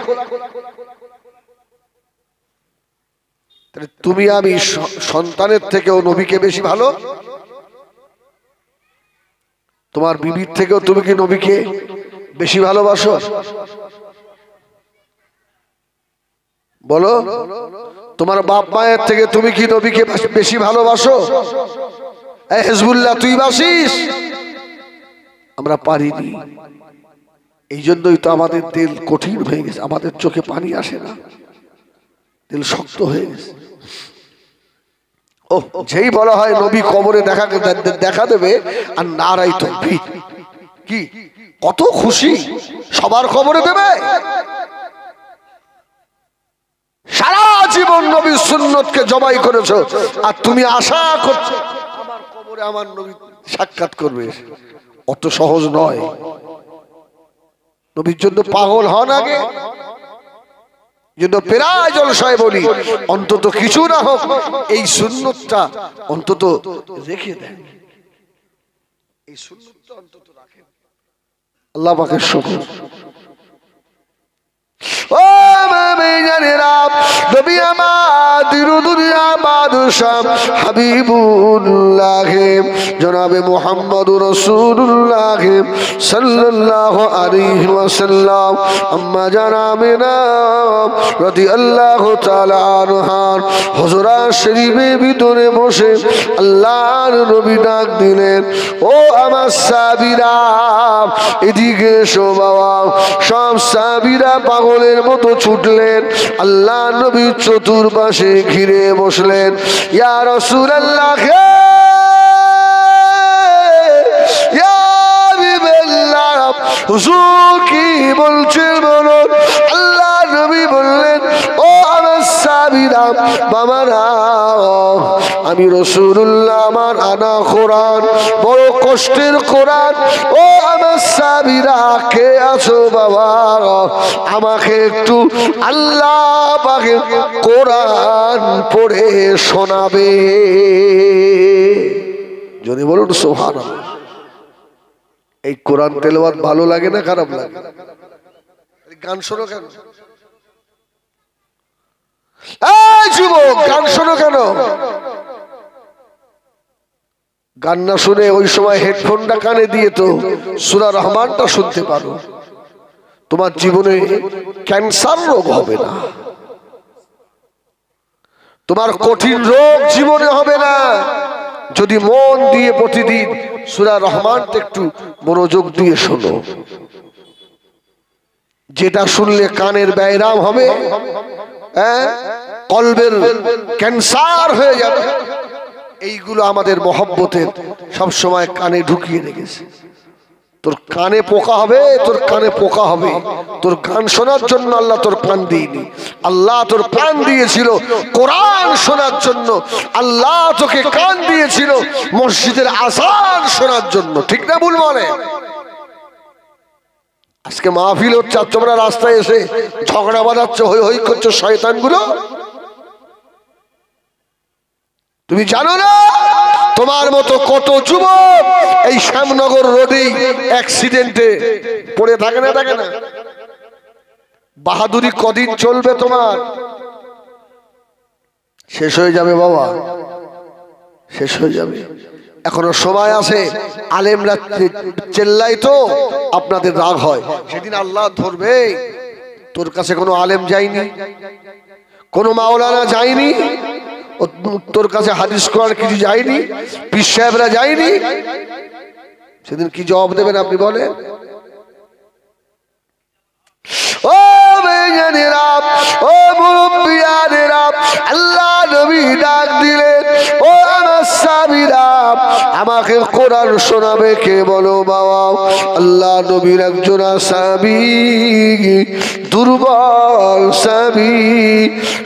তুমি আমি সন্তানের থেকেও নবীকে বেশি ভালো? তোমার বিবির থেকেও তুমি কি নবীকে বেশি ভালোবাসো? বলো। তোমার বাপ মায়ের থেকে তুমি কি নবীকে বেশি ভালোবাসো? এই হিজবুল্লাহ, তুই বাসিস? আমরা পারিনি। এই জন্যই তো আমাদের দিল কঠিন হয়ে গেছে, আমাদের চোখে পানি আসে না, দিল শক্ত হয়ে গেছে। ও যেই বলা হয় নবী কবরে দেখা দেবে, আর নারাই তাকবীর, কি কত খুশি, সবার কবরে দেবে। সারা জীবন নবীর সুন্নতকে জবাই করেছো, আর তুমি আশা করছো আমার কবরে আমার নবী সাক্ষাৎ করবে। অত সহজ নয়। নবীর জন্য পাগল হন আগে। জন্য প্রায় জলসায় বলি, অন্তত কিছু না হোক এই সুন্নতটা অন্তত রেখে দেন। এই সুন্নতটা অন্তত রাখেন। আল্লাহ পাকের শুকর। ও মেয়েরা, নবী আমার দিরুদুনিয়া বাদশা হাবিবুল্লাহ জনাবে মুহাম্মদুর রাসূলুল্লাহ সাল্লাল্লাহু আলাইহি ওয়াসাল্লাম আম্মা জানামিনা রাদিয়াল্লাহু তাআলা আনহা হুজুরাত শরীফের ভিতরে বসে আল্লাহর নবী ডাক দিলেন, ও আমার সাহাবীরা এদিকে এসো বাবা। সব সাহাবীরা পাগলের মতো ছুটলেন, আল্লাহ নবী চতুর্পাশে ঘিরে বসলেন। ইয়া রাসূলুল্লাহ, হুজুর কি বলছেন বলুন। আল্লাহ নবী বললেন, ও আমার সাহাবীরা বাবারা, আমি রাসূলুল্লাহ, আমার আনা কোরআন, বড় কষ্টের কোরআন। ও আমার সাহাবীরা কে আছো বাবা, আমাকে একটু আল্লাহ পাকের কোরআন পড়ে শোনাবে। যদি বলুন সুবহানাল্লাহ। এই কোরআন তেলাওয়াত ভালো লাগে না খারাপ লাগে? গান শোনো কেন? এই যুবক, গান শোনো কেন? গান না শুনে ওই সময় হেডফোনটা কানে দিয়ে তো সূরা রহমানটা শুনতে পারো, তোমার জীবনে ক্যান্সার রোগ হবে না, তোমার কঠিন রোগ জীবনে হবে না, যদি মন দিয়ে প্রতিদিন সূরা রহমানটা একটু মনোযোগ দিয়ে শোনো। যেটা শুনলে কানের ব্যায়াম হবে, কলবের ক্যান্সার হয়ে যাবে। এইগুলো আমাদের মহব্বতের সব সময় কানে ঢুকিয়ে রেখেছে। তোর কানে পোকা হবে, তোর কানে পোকা হবে। তোর গান শোনার জন্য আল্লাহ তোর কান দিইনি, আল্লাহ তোর কান দিয়েছিল কোরআন শোনার জন্য। আল্লাহ তোকে কান দিয়েছিল মসজিদের আযান শোনার জন্য। ঠিক না ভুল বলে? আজকে মাহফিল হচ্ছে আর তোমরা রাস্তায় এসে ঝগড়া বাঁধাচ্ছ, হই হই করছো শয়তানগুলো। তুমি জানো না তোমার মতো কত যুবক এই শ্যামনগর রোডে অ্যাক্সিডেন্টে পড়ে থাকে না, থাকে না? বাহাদুরি কদিন চলবে তোমার? শেষ হয়ে যাবে বাবা, শেষ হয়ে যাবে। এখনো সময় আছে। আলেমরা চেল্লাই তো আপনাদের রাগ হয়, সেদিন আল্লাহ ধরবে। তোর কাছে কোনো আলেম যায়নি, কোনো মাওলানা যায়নি, তোর কাছে হাদিস করার কিছু যায়নি, পীর সাহেবরা যায়নি, সেদিন কি জবাব দেবেন আপনি বলেন? ও বেজানেরা, ও মুরব্বিয়ানেরা, আল্লাহ নবী ডাক দিলেন, ও আমার সাহাবীরা আমাকে কোরআন শোনাবে কে বলো বাবা? আল্লাহ নবীর একজন সাহাবী, দুর্বল সাহাবী,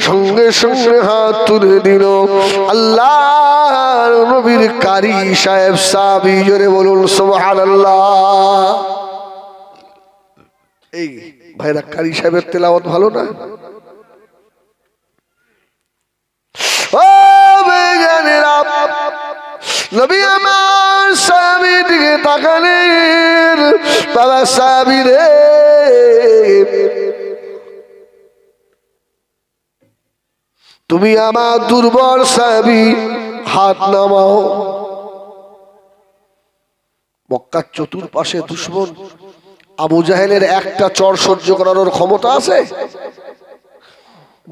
সঙ্গে সঙ্গে হাত তুলে দিল। আল্লাহ নবীর কারি সাহেব সাহাবী, জোরে বলুন সুবহানাল্লাহ। এই ভাইরা, কারি সাহেবের তেলাওয়াত ভালো না? ও বেজানেরা, নবী আমার সাহাবীর দিকে তাকালেন। বাবা সাহাবী রে, তুমি আমার দুর্বল সাহাবী, হাত নামাও। মক্কার চতুর্পাশে দুশমন, আবু জাহেলের একটা চর সহ্য করার ক্ষমতা আছে?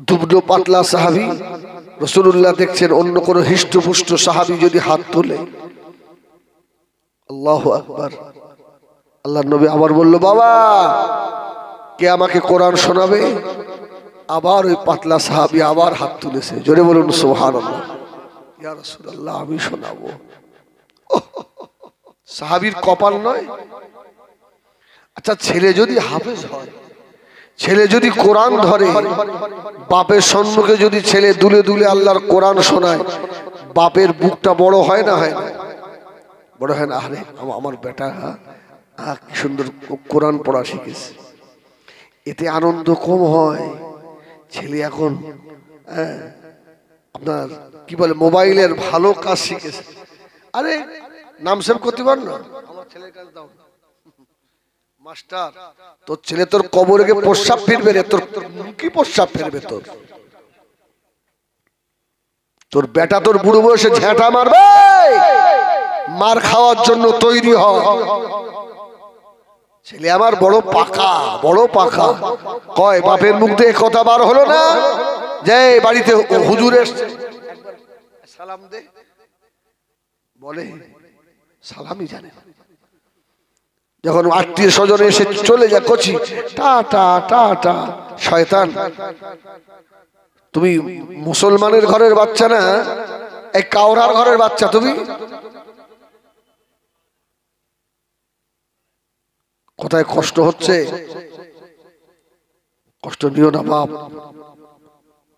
দুবলো পাতলা সাহাবী, রাসূলুল্লাহ দেখছেন অন্য কোন হিষ্টপুষ্ট সাহাবী যদি হাত তোলে, আল্লাহু আকবার। আল্লাহর নবী আবার বলল, বাবা কে আমাকে কোরআন শোনাবে? আবার ওই পাতলা সাহাবী আবার হাত তুলেছে। জোরে বলুন সুবহানাল্লাহ। ইয়া রাসূলুল্লাহ, আমি শোনাবো। সাহাবীর কপাল নয়? আচ্ছা, ছেলে যদি হাফেজ হয়, ছেলে যদি কোরআন ধরে, বাপের সম্মুখে যদি ছেলে দুলে দুলে আল্লাহর কোরআন শোনায়, বাপের বুকটা বড় হয় না? হয় না? বড় হয় না? আরে আমার বেটা কি সুন্দর কোরআন পড়া শিখেছে। এতে আনন্দ কম হয়? ছেলে এখন আপনার কি বলে, মোবাইলের ভালো কাজ শিখেছে। আরে নাম সেভ করতে পার না? আমার ছেলের কাছে দাও মাস্টার, তোর ছেলে তোর কবরে গিয়ে প্রস্রাব ফিরবে রে, তোর কি প্রস্রাব ফিরবে? তোর বেটা তোর বুড়ো বয়সে ঝেঁটা মারবে, মার খাওয়ার জন্য তৈরি হ। ছেলে আমার বড় পাকা, বড় পাকা। কয় বাপের মুখ দিয়ে কথা বার হলো না যে বাড়িতে হুজুর এসছে, সালাম দে, বলে সালামই জানে না। যখন আত্মীয় স্বজন এসে চলে যায়, কচি টাটা টাটা। শয়তান, তুমি মুসলমানের ঘরের বাচ্চা না, এই কাওরার ঘরের বাচ্চা। তুমি কোথায় কষ্ট হচ্ছে? কষ্ট নিও না বাপ,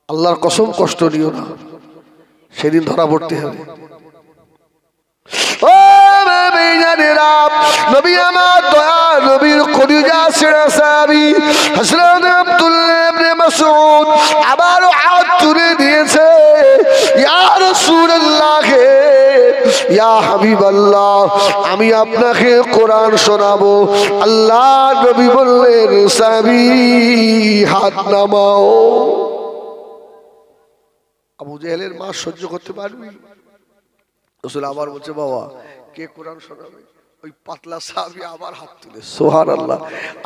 আল্লাহর কসম কষ্ট নিও না, সেদিন ধরা পড়তে হবে। ও বেঈমানেরা, নবী আমার দয়া নবীর কলিজা ছেড়া সাহাবী হযরত আব্দুল্লাহ ইবনে মাসউদ আবারও হাত তুলে দিয়েছে, ইয়া রাসূলুল্লাহ, ইয়া হাবিবাল্লাহ, আমি আপনাকে কোরআন শোনাবো। আল্লাহ নবী বললেন, সাহাবী হাত নামাও। আবু জেহেলের মা সহ্য করতে পারবি? রাসূল আবার বলছে, বাবা কে কোরআন শোনাবে? ওই পাতলা সাহাবী আবার হাত তুলে, সুবহানাল্লাহ।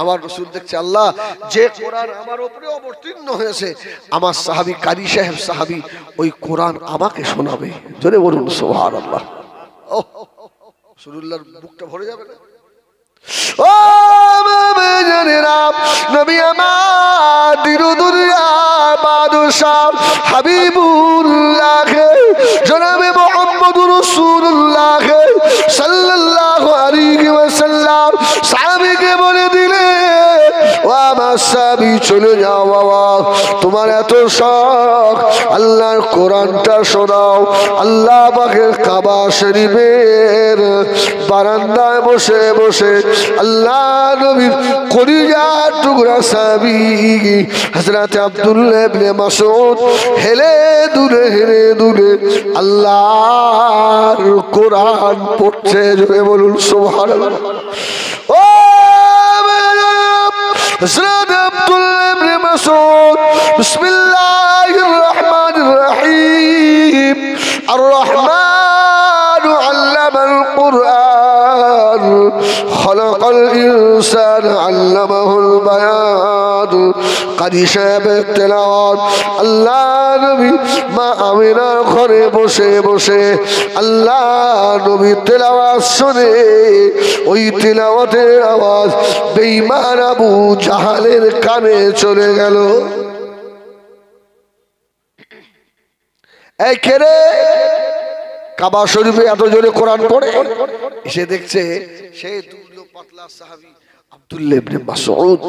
আমার রাসূল দেখছে, আল্লাহ যে কোরআন আমার উপরে অবতীর্ণ হয়েছে, আমার সাহাবী কারি সাহেব সাহাবী ওই কোরআন আমাকে শোনাবে। জোরে বলুন সুবহানাল্লাহ। ও রাসূলুল্লাহর বুকটা ভরে যাবে না? ও বেঈমানেরা, নবী আমার দিরুদুরিয়া বাদশাহ হাবিবুল্লাহ জনাবে মুহাম্মদুর রাসূলুল্লাহ সাল্লাল্লাহু আলাইহি ওয়াসাল্লাম সাহাবীকে বলে দিলে, ও আমার সাহাবী চলে যাও বাবা, তোমার এত শখ, আল্লাহর কোরআনটা শোনাও। আল্লাহ পাকের কাবা শরীফের বারান্দায় বসে বসে আল্লাহ নবীর কলিজার টুকরা সাহাবী হযরত আব্দুল্লাহ ইবনে মাসউদ হেলে দুলে আল্লাহর কোরআন পড়ছে। জোরে বলুন সুবহানাল্লাহ। ও হযরত আব্দুল্লাহ ইবনে মাসউদ বিসমিল্লাহির রহমানির রহিম, আর রহমান আল্লামাল কুরআন খলাকাল ইনসান আল্লামাহুল বায়ান। কারি সাহেবের তেলাওয়াত, আল্লাহ নবী মা আমিনার ঘরে বসে বসে আল্লাহ নবী তেলাওয়াত শুনে, ওই তেলাওয়াতের আওয়াজ বেঈমান আবু জাহালের কানে চলে গেল। এই কে রে? কাবা শরীফে এত জোরে কোরআন পড়ে, এসে দেখছে সেই দুর্লভ পাতলা সাহাবী আব্দুল্লাহ ইবনে মাসউদ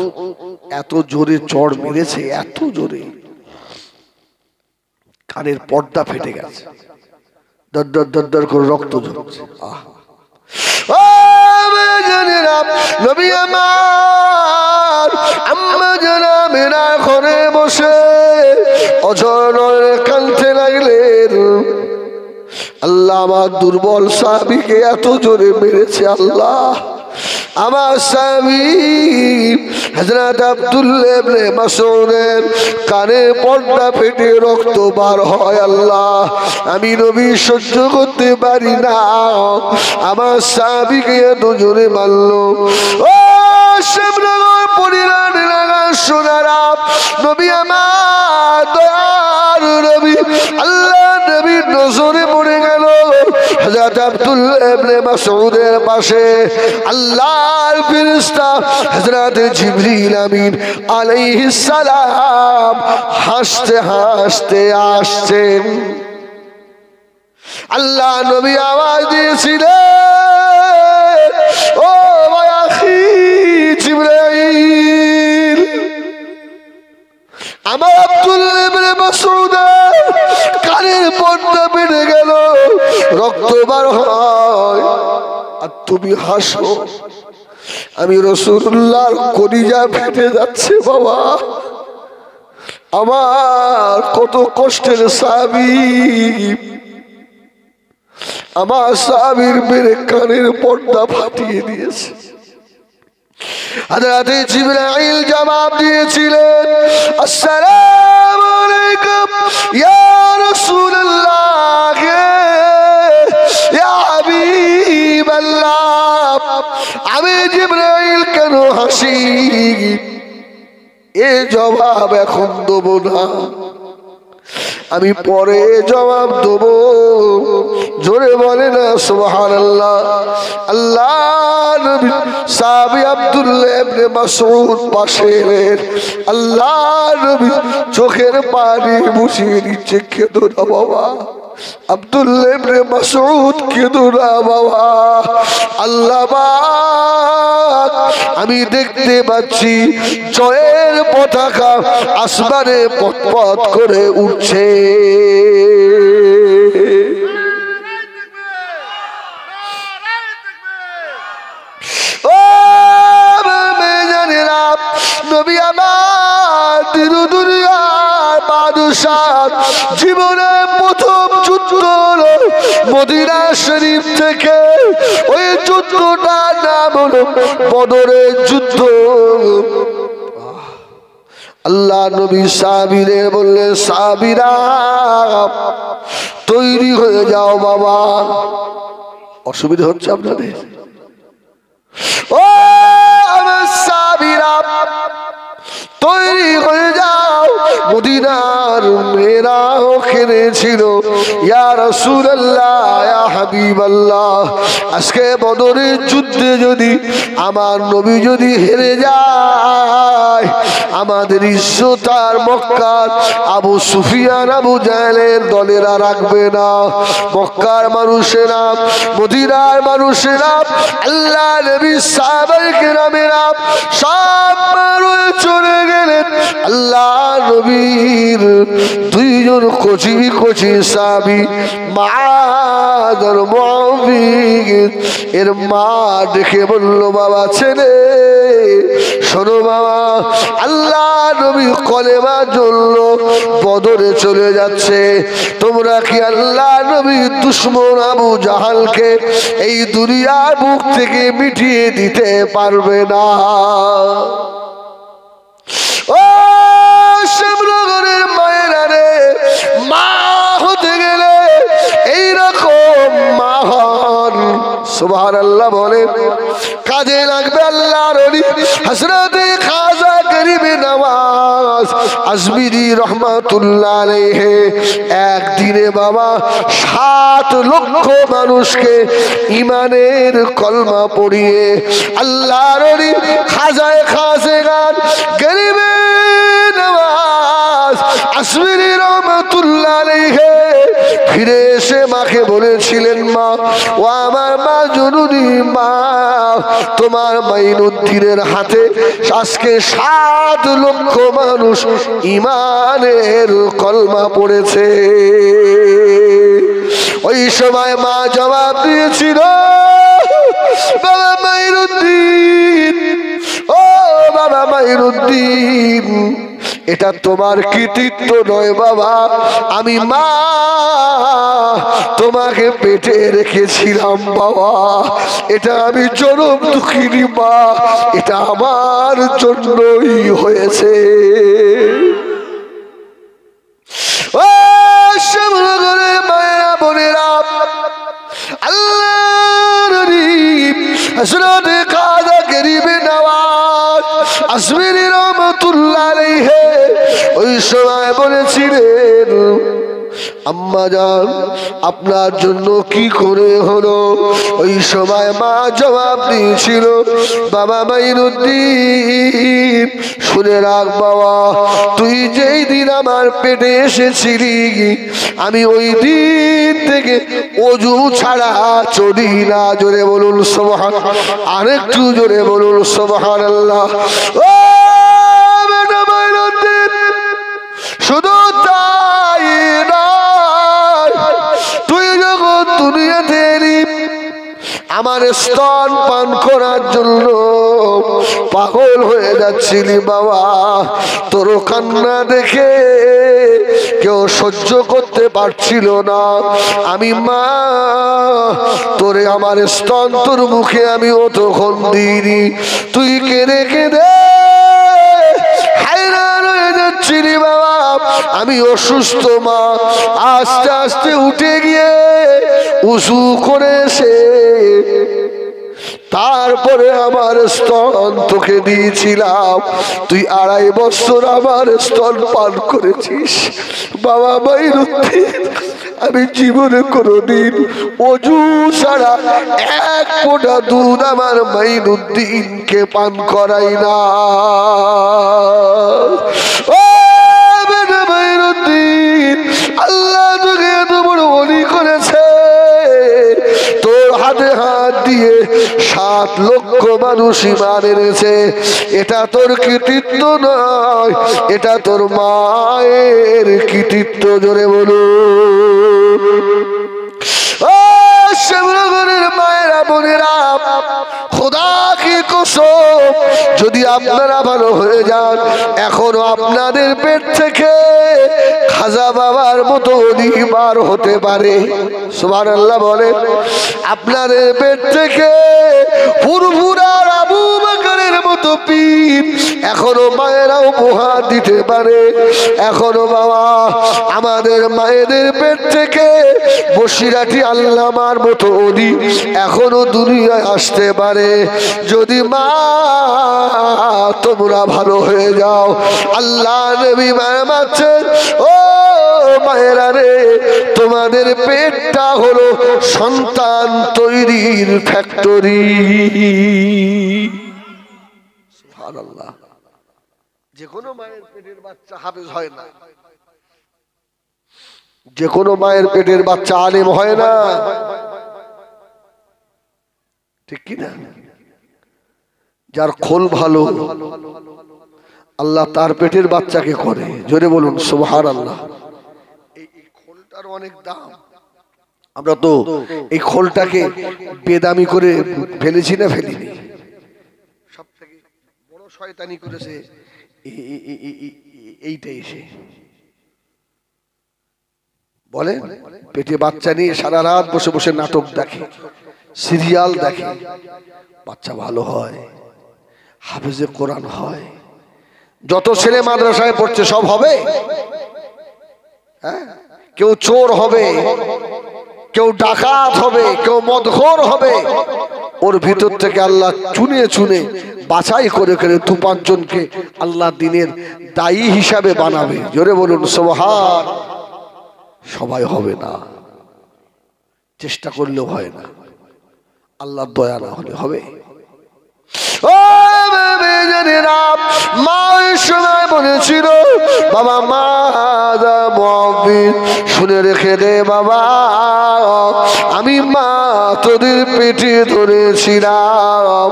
এত জোরে চড় মেরেছে, এত জোরে কানের পর্দা ফেটে গেছে, দর দর দর দর করে রক্ত ঝরছে। ও বেঈমানেরা, নবী আমার আম্মা জানাবেনা ঘরে বসে অঝরে কাঁদতে লাগলেন, আল্লাহ আমার দুর্বল সাহাবীকে এত জোরে মেরেছে, আল্লাহ আমার সাহাবী হযরত আব্দুল্লাহ ইবনে মাসউদের কানে পর্দা ফেটে রক্ত বার হয়, আল্লাহ আমি নবী সহ্য করতে পারি না, আমার সাহাবীকে এত জোরে মারলো। ও শ্যামনগর পরিবার এলাকার সোনারা, নবী আমার দয়ার নবী আল্লাহ নবীর নজরে পড়ে গেল হযরত আব্দুল্লাহ ইবনে মাসউদের পাশে আল্লাহর ফেরেশতা হযরত জিবরিল আমিন আলাইহিস সালাম হাসতে হাসতে আসছেন। আল্লাহ নবী আওয়াজ দিয়েছিলেন, ও ভাই আখি জিবরাইল, আমার আব্দুল্লাহ ইবনে মাসউদের কানের পর্দা বেড়ে গেল, রক্ত বার হয়, আর তুমি হাসো। আমি রাসূলুল্লাহর কলিজা ফেটে যাচ্ছে বাবা, আমার কত কষ্টের সাহাবী, আমার সাহাবীর মেরে কানের পর্দা ফাটিয়ে দিয়েছে। হযরত জিবরাইল জবাব দিয়েছিলেন, আসসালামু আলাইকুম ইয়া রাসূলুল্লাহ, ইয়া হাবিবাল্লাহ। আমি জিবরাইল কেন হাসি, এ জবাব এখন দেব না, আমি পরে জবাব দেব। জোরে বলে না সুবহানাল্লাহ। আল্লাহ নবী সাহাবী আব্দুল্লাহ ইবনে মাসউদ পাশে, আল্লাহ নবী চোখের পানি মুছিয়ে নিচ্ছে, কেঁদো না বাবা, আব্দুল্লাহ ইবনে মাসউদ কেঁদো না বাবা। আল্লাহ পাক, আমি দেখতে পাচ্ছি জয়ের পতাকা আসমানে পথ করে উঠছে। ও মেজানেরা, নবী আমার দুনিয়ার বাদশাহ, জীবনে প্রথম যুদ্ধ হলো মদিনা শরীফ থেকে। ওই যুদ্ধটার নাম হলো বদরের যুদ্ধ। আল্লাহ নবী সাহাবীদের বললেন, সাহাবীরা তৈরি হয়ে যাও বাবা। অসুবিধা হচ্ছে আপনাদের? ও আমার সাহাবীরা তৈরি হয়ে যাও। মদিনার মেয়েরাও খেলেছিল, ইয়া রাসূলুল্লাহ, ইয়া হাবিবাল্লাহ, আজকে বদরের যুদ্ধে যদি আমার নবী যদি হেরে যায়, আমাদের ইজ্জত আর মক্কার আবু সুফিয়ান আবু জাহেলের দলেরা রাখবে না। মক্কার মানুষেরা, মদিনার মানুষেরা, আল্লাহ নবী সাহাবায়ে কেরামেরা সব চলে গেলেন। আল্লাহ নবীর দুইজন কচি কচি সাহাবী মুআদ আর মুআবিদ, এর মা দেখে বলল, বাবা ছেলে শোনো বাবা, আল্লাহ নবী কলেমা জন্য বদরে চলে যাচ্ছে। তোমরা কি আল্লাহ নবীর দুশমন আবু জাহালকে এই দুনিয়ার বুক থেকে মিটিয়ে দিতে পারবে না? ও শ্যামনগরের মায়েরা রে, মা হতে গেলে এইরকম মা হন। সুবহানাল্লাহ বলেন। কাজে লাগবে আল্লাহর ওলি হযরতে খাজা গরিবে নওয়াজ আজমিরি রহমাতুল্লাহ আলাইহি একদিনে বাবা 7 লক্ষ মানুষকে ঈমানের কলমা পড়িয়ে আল্লাহর ওলি খাজায়ে খাজেগান গরিবে নওয়াজ আজমিরি রহমাতুল্লাহ আলাইহি ফিরে এসে মাকে বলেছিলেন, মা ও আমার মা জননী, মা তোমার মাইনুদ্দিনের হাতে আজকে 7 লক্ষ মানুষ ঈমানের কলমা পড়েছে। ওই সময় মা জবাব দিয়েছিল, বাবা মাইনুদ্দিন, ও বাবা মাইনুদ্দিন, এটা তোমার কৃতিত্ব নয় বাবা, আমি মা তোমাকে পেটে রেখেছিলাম বাবা, এটা আমি চরম দুঃখিনী মা, এটা আমার জন্যই হয়েছে। ও শ্যামনগরের মায়েরা বোনেরা, আল্লাহর হযরতে খাজা গরিবে নওয়াজ আজমিরি রহমাতুল্লাহ আলাইহি ওই সময় বলেছিলেন, আম্মা জান আপনার জন্য কি করে হলো? ওই সময় মা জবাব দিয়েছিল, বাবা মাইনুদ্দিন শুনে রাখ বাবা, তুই যেই দিন আমার পেটে এসেছিলি আমি ওই দিন থেকে ওযু ছাড়া চলি না। জোরে বলুন সুবহানাল্লাহ, আরেকটু জোরে বলুন সুবহানাল্লাহ। ও বেটা মাইনুদ্দিন, শুধু তাই নয়, তুই যখন দুনিয়াতে এলি আমার স্তন পান করার জন্য পাগল হয়ে যাচ্ছিলি বাবা, তোর কান্না দেখে কেউ সহ্য করতে পারছিল না। আমি মা তোরে আমার স্তন তোর মুখে আমি অতক্ষণ দিইনি, তুই কেঁদে কেঁদে হায়রান হয়ে যাচ্ছিলি বাবা। আমি অসুস্থ মা, আস্তে আস্তে উঠে গিয়ে উযু করে এসে তারপরে আমার স্তন তোকে দিয়েছিলাম, তুই 2.5 বছর আমার স্তন পান করেছিস বাবা মাইনুদ্দিন। আমি জীবনে কোনোদিন ওযু ছাড়া 1 ফোঁটা দুধ আমার মাইনুদ্দিনকে পান করাই না। ও বেটা মাইনুদ্দিন, আল্লাহ তোকে এত বড় ওলি 7 লক্ষ মানুষ ঈমান এনেছে। এটা তোর কৃতিত্ব নয়, এটা তোর মায়ের কৃতিত্ব। জোরে বলুন। শ্যামনগরের মায়েরা বোনেরা, খোদা কি কসম, যদি আপনারা ভালো হয়ে যান, এখনো আপনাদের পেট থেকে খাজা বাবার মতো বার হতে পারে। সুবহানাল্লাহ বলে। আপনাদের পেট থেকে ফুরফুরার আবু বকরের মতো পীর এখনো মায়েরা উপহার দিতে পারে। এখনো বাবা আমাদের মায়েদের পেট থেকে বসিরাটি আল্লামার মতো অলি এখনো দুনিয়ায় আসতে পারে। যদি মা তোমরা ভালো হয়ে যাও, আল্লাহ নবী মায়ের মারছেন, ও মায়েরা রে, তোমাদের পেটটা হলো সন্তান তৈরির ফ্যাক্টরি। সুবহানাল্লাহ। যে কোনো মায়ের পেটের বাচ্চা হাফেজ হয় না, যে কোনো মায়ের পেটের বাচ্চা আলেম হয় না, ঠিক কি না? যার খোল ভালো আল্লাহ তার পেটের বাচ্চাকে করে। জোরে বলুন সুবহানাল্লাহ। এই খোলটার অনেক দাম। আমরা তো এই খোলটাকে বেদামি করে ফেলেছি না ফেলিনি? সব থেকে বড় শয়তানি করেছে এইটাই। এসে বলে পেটে বাচ্চা নিয়ে সারা রাত বসে বসে নাটক দেখে, সিরিয়াল দেখে, বাচ্চা ভালো হয়, হাফেজে কোরআন হয়। যত ছেলে মাদ্রাসায় পড়ছে সব হবে? হ্যাঁ, কেউ চোর হবে, কেউ ডাকাত হবে, কেউ মদখোর হবে। ওর ভিতর থেকে আল্লাহ চুনে চুনে বাছাই করে করে 2-5 জনকে আল্লাহ দিনের দায়ী হিসাবে বানাবে। জোরে বলুন সুবহান। সবাই হবে না, চেষ্টা করলেও হয় না, আল্লাহর দয়া না হলে হবে। মা ওই সময় বলেছিল, বাবা মা শুনে রেখে দে বাবা, আমি মা তোদের পেটে ধরেছিলাম,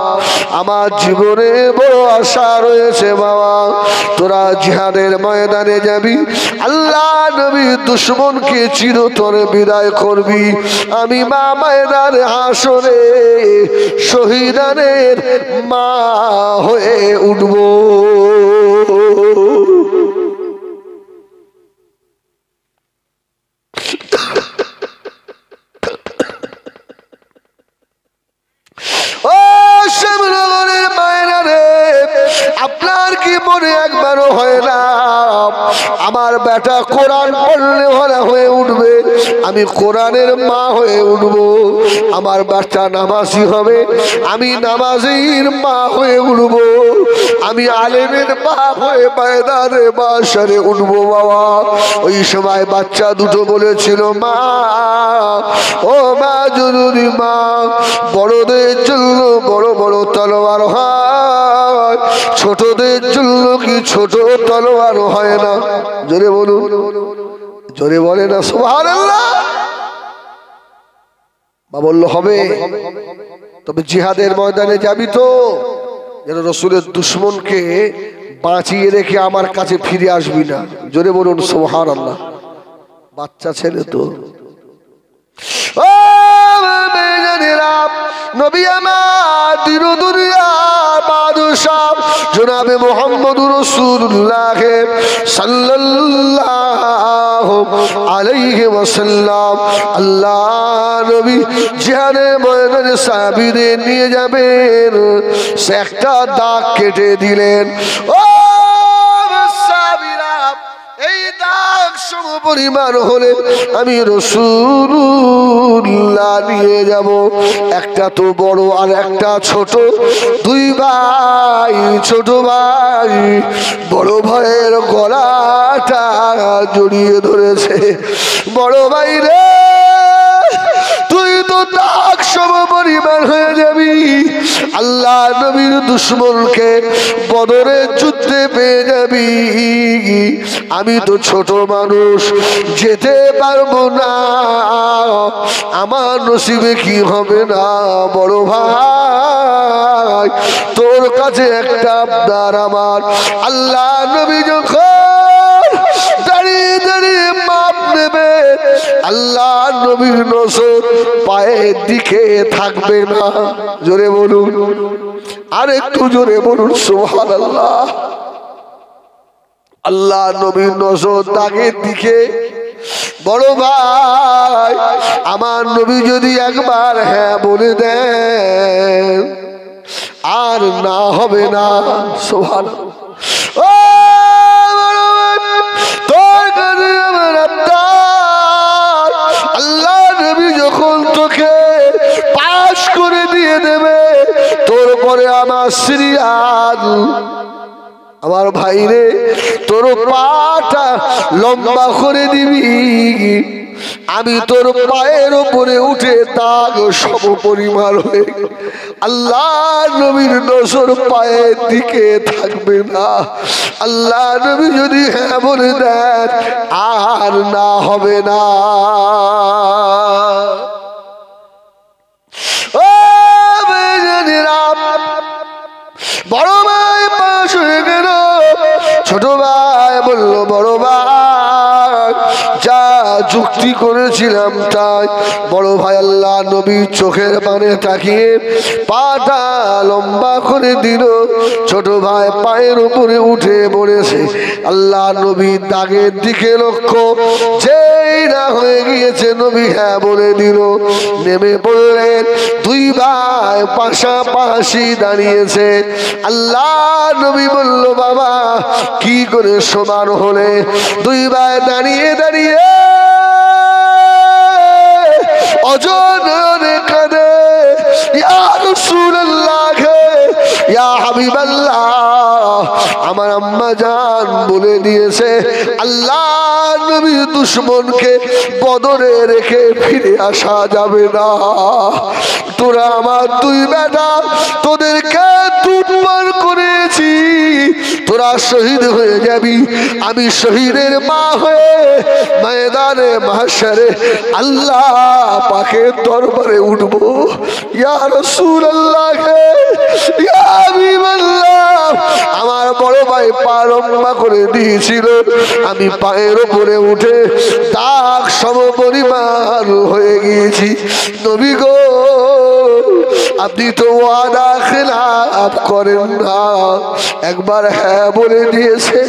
আমার জীবনে বড় আশা রয়েছে বাবা, তোরা জিহাদের ময়দানে যাবি, আল্লাহ নবী দুশমনকে চিরতরে বিদায় করবি, আমি মা ময়দানে হাসরে শহীদানের মা হয়ে উঠবো। আপনার কি মনে একবারও হয় না আমার বেটা কোরআন পড়লে ভালো হয়ে উঠবে, আমি কোরআনের মা হয়ে উঠবো, আমার বাচ্চা নামাজি হবে, আমি নামাজির মা হয়ে উঠবো, আমি আলেমের বাপ হয়ে ময়দানে মাশারে উঠবো বাবা। ওই সময় বাচ্চা দুটো বলেছিল, মা ও মা জরুরি মা, বড়দের জন্য বড় বড় তলোয়ার হয়, ছোটদের জন্য কি ছোট তলোয়ার হয় না? জোরে বলুন, জোরে বলে না সুবহানাল্লাহ। মা বলল হবে, তবে জিহাদের ময়দানে যাবি তো যেন রসুলের দুশমনকে বাঁচিয়ে রেখে আমার কাছে ফিরে আসবি না। জোরে বলুন সুবহানাল্লাহ। বাচ্চা ছেলে তো। ও নবী আমার দিনুদুনিয়া বাদশা জনাবে মুহাম্মদুর রাসূলুল্লাহ সাল্লাল্লাহু আলাইহি ওয়াসাল্লাম আল্লাহ নবী জিহাদের ময়দানে সাহাবীদের নিয়ে যাবেন, সে একটা দাগ কেটে দিলেন। ও সাহাবীরা, এই দাগ সমপরিমাণ হলে আমি রাসূলুল্লাহ নিয়ে যাব, একটা তো বড় আর একটা ছোট, দুই ভাই, ছোট ভাই বড় ভাইয়ের গলাটা জড়িয়ে ধরেছে। বড় ভাই রে, তুই তো দাগ সম পরিমাণ হয়ে যাবি। আল্লাহ নবীর দুশ্মনকে বদরের যুদ্ধে পেয়ে যাবি। আমি তো ছোট মানুষ, যেতে পারবো না, আমার নসিবে কি হবে না। বড় ভাই তোর কাছে একটা আবদার আমার। আল্লাহ নবী যখন দাঁড়িয়ে দাঁড়িয়ে মাপ নেবে, আল্লাহ নবীর নজর পায়ের দিকে থাকবে না। জোরে বলুন, আর একটু জোরে বলুন সুবহানাল্লাহ। আল্লাহ নবীর নজর দাগের দিকে। বড় ভাই আমার নবী যদি একবার হ্যাঁ বলে দেন, আর না হবে না। সুবহানাল্লাহ। ও বড় ভাই, তোর কাছে আমার আবদার, আল্লাহ নবী যখন তোকে পাশ করে দিয়ে দেবে, তোর পরে আমার সিরিয়াল। আমার ভাই রে, তোর পাটা লম্বা করে দিবি, আমি তোর পায়ের উপরে উঠে দাগ সম পরিমাণ হয়ে আল্লাহ নবীর নজর পায়ের দিকে থাকবে না। আল্লাহ নবী যদি হ্যাঁ বলে দেন, আর না হবে না। ও বড় ভাই পাশ হয়ে গেল। ছোট ভাই বলল, বড় ভাই যা যুক্তি করেছিলাম তাই। বড় ভাই আল্লাহ নবীর চোখের পানে তাকিয়ে পাটা লম্বা করে দিল। ছোট ভাই পায়ের উপরে উঠে পড়েছে। আল্লাহ নবীর দাগের দিকে লক্ষ্য, যেই না হয়ে গিয়েছে নবী হ্যাঁ বলে দিল। নেমে পড়লেন। দুই ভাই পাশাপাশি দাঁড়িয়েছে। আল্লাহ নবী বলল, বাবা কি করে সমান হলে? দুই ভাই দাঁড়িয়ে দাঁড়িয়ে অজরে কাঁদে, ইয়া রাসূলুল্লাহ, ইয়া হাবিবাল্লাহ, আমার আম্মা জান বলে দিয়েছে আল্লাহ নবীর দুশমনকে বদরে রেখে ফিরে আসা যাবে না। তোরা আমার দুই বেটা, তোদেরকে দুধপান করেছি, তোরা শহীদ হয়ে যাবি। আমি শহীদের মা হয়ে ময়দানে মাহশরে আল্লাহ পাকের দরবারে উঠবো। ইয়া রাসূলুল্লাহ, ইয়া হাবিবাল্লাহ, আমার বড় ভাই পা লম্বা করে দিয়েছিল, আমি পায়ের উপরে উঠে দাগ সম পরিমাণ হয়ে গিয়েছি। নবী গো, আপনি তো ওয়াদা খেলাফ করেন না। একবার হ্যাঁ বলে দিয়েছে।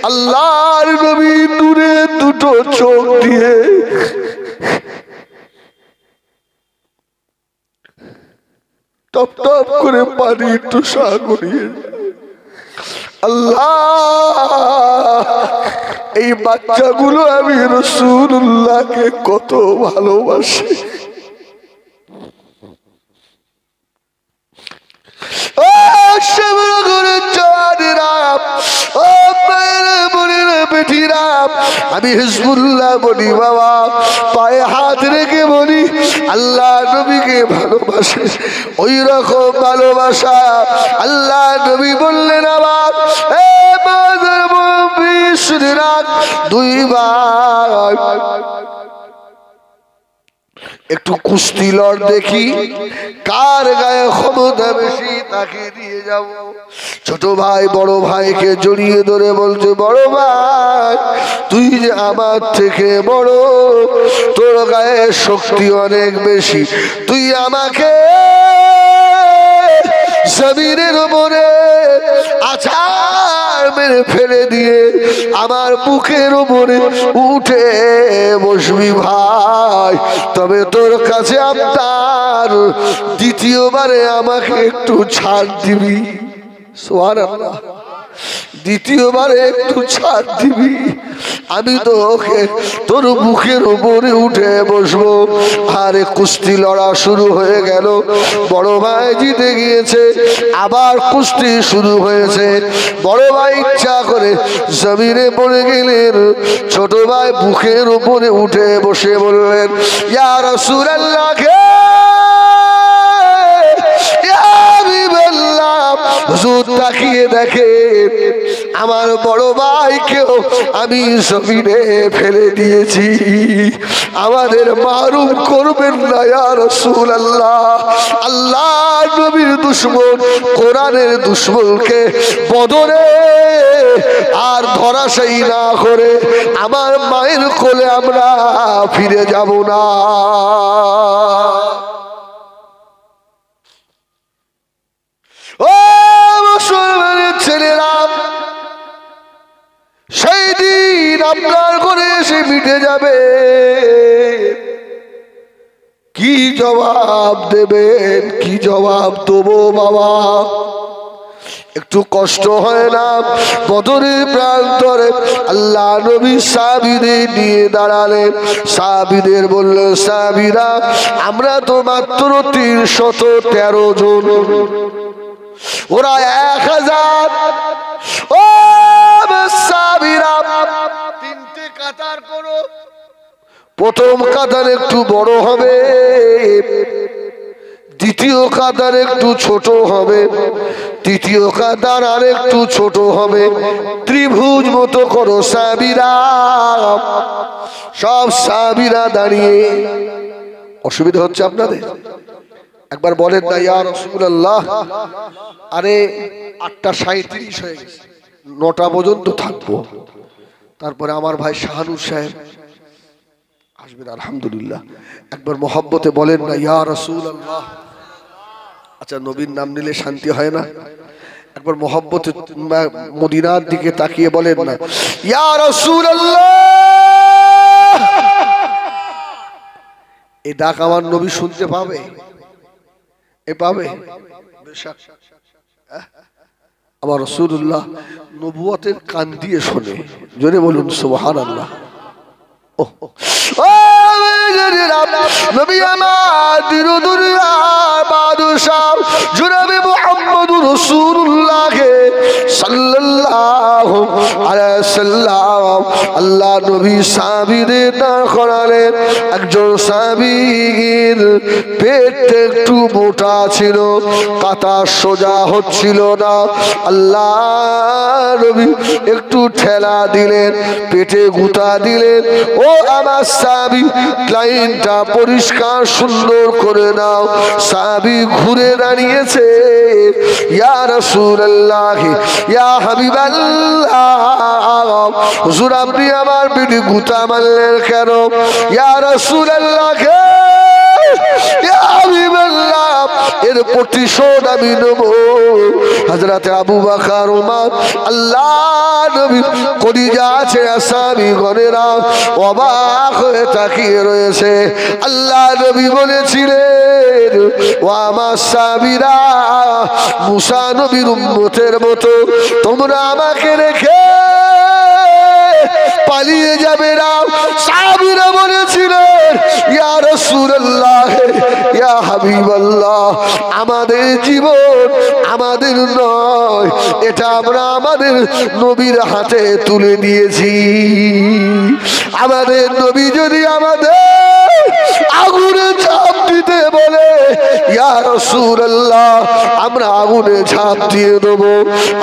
আল্লাহর নবী নূরে দুটো চোখ দিয়ে টপ টপ করে পানি তুষা করিয়ে, আল্লাহ এই বাচ্চাগুলো আমি রাসূলুল্লাহকে কত ভালোবাসি। ও শ্যামনগরের জওয়ানেরা, ও মায়েরা বোনেরা বেটিরা, আমি হিজবুল্লাহ বলি বাবা, পায়ে হাত রেখে বলি আল্লাহ নবীকে ভালোবাসে। ওই রকম ভালোবাসা আল্লাহ নবী বললেন আবার, এ বাজার শুনে রাখ, দুই ভাই একটু কুস্তি লড় দেখি, কার গায়ে ক্ষমতা বেশি তাকে দিয়ে যাব। ছোট ভাই বড় ভাইকে জড়িয়ে ধরে বলছে, বড় ভাই তুই যে আমার থেকে বড়, তোর গায়ে শক্তি অনেক বেশি, তুই আমাকে জমিনের উপরে আছাড় মেরে ফেলে দিয়ে আমার বুকের উপরে উঠে বসবি ভাই। তবে তোর কাছে আবদার, দ্বিতীয়বারে আমাকে একটু ছাড় দিবি। সুবহানাল্লাহ, দ্বিতীয়বারে একটু ছাড় দিবি। আমি তো ওকে তোর বুকের উপরে উঠে বসবো। আরে কুস্তি লড়া শুরু হয়ে গেল। বড় ভাই জিতে গিয়েছে, আবার কুস্তি শুরু হয়েছে। বড় ভাই ইচ্ছা করে জমিনে পড়ে গেলেন। ছোট ভাই বুকের উপরে উঠে বসে বললেন, ইয়া রাসূলুল্লাহ কে হুজুর তাকিয়ে দেখেন, আমার বড় ভাইকেও আমি জমিনে ফেলে দিয়েছি। আমাদের মারুম করবেন না ইয়া রাসূলুল্লাহ। আল্লাহ নবীর দুশমন, কোরআনের দুশমনকে বদরে আর ধরাশায়ী না করে আমার মায়ের কোলে আমরা ফিরে যাব না। ও মুসলমানের ছেলেরা, সেই দিন আপনার ঘরে এসে মিটে যাবে। কি জবাব দেবেন? কি জবাব দেবো বাবা? একটু কষ্ট হয় না? বদরের প্রান্তরে আল্লাহ নবী সাহাবীদের নিয়ে দাঁড়ালেন। সাহাবীদের বললেন, সাহাবীরা আমরা তো মাত্র 313 জন, ওরা 1000। ও সাহাবীরা, তিনটে কাতার করো। প্রথম কাতার একটু বড় হবে, দ্বিতীয় কাতার একটু ছোট হবে, তৃতীয় কাতার আর একটু ছোট হবে। ত্রিভুজ মতো করো সাহাবীরা। সব সাহাবীরা দাঁড়িয়ে। অসুবিধা হচ্ছে আপনাদের? একবার বলেন না ইয়া রাসূলুল্লাহ। আরে 8:37 হয়ে গেছে, 9টা পর্যন্ত থাকবো। তারপরে আমার ভাই শাহানুর সাহেব আসবেন আলহামদুলিল্লাহ। একবার মহব্বতে বলেন না ইয়া রাসূলুল্লাহ। আচ্ছা, নবীর নাম নিলে শান্তি হয় না? একবার মহব্বতে মদিনার দিকে তাকিয়ে বলেন না ইয়া রাসূলুল্লাহ। এই ডাক আমার নবী শুনতে পাবে? এ পাবে? আমার রাসূলুল্লাহ নবুয়তের কান দিয়ে শোনে। জোরে বলুন সুবহানাল্লাহ। নবী আমার দিরুদুরিয়ার বাদশাহ জনাবে মুহাম্মদুর রাসূলুল্লাহ সাল্লাল্লাহু আলাইহি সাল্লাম আল্লাহ নবী সাহাবীদের দাঁড় করালেন। একজন সাহাবীর পেট একটু মোটা ছিল, কাতা সোজা হচ্ছিল না। আল্লাহ নবী একটু ঠেলা দিলেন, পেটে গুঁতা দিলেন। ও আমার সাহাবী, লাইনটা পরিষ্কার সুন্দর করে নাও। সাহাবী ঘুরে দাঁড়িয়েছে। ইয়া রাসূলুল্লাহ, ইয়া হাবিবাল্লাহ, হুজুর আপনি আমার পেটে গুঁতা মারলেন কেন? ইয়া রাসূলুল্লাহ, ইয়া হাবিবাল্লাহ, এর প্রতিশোধ আমি নেব। হযরত আবু বকর, ওমর, আল্লাহ নবী কলিজা আছে সাহাবী গণেরা অবাক হয়ে তাকিয়ে রয়েছে। আল্লাহ নবী বলেছিলেন, ও আমার সাহাবীরা, মুসা নবীর উম্মতের মতো তোমরা আমাকে রেখে পালিয়ে যাবে না। সাহাবীরা বলেছিলেন, ইয়া রাসূলুল্লাহ, ইয়া হাবিবাল্লাহ, আমাদের জীবন আমাদের নয়, এটা আমরা আমাদের নবীর হাতে তুলে দিয়েছি। আমাদের নবী যদি আমাদের আগুনে ঝাঁপ দিতে বলে, ইয়া রাসূলুল্লাহ, আমরা আগুনে ঝাঁপ দিয়ে দেব,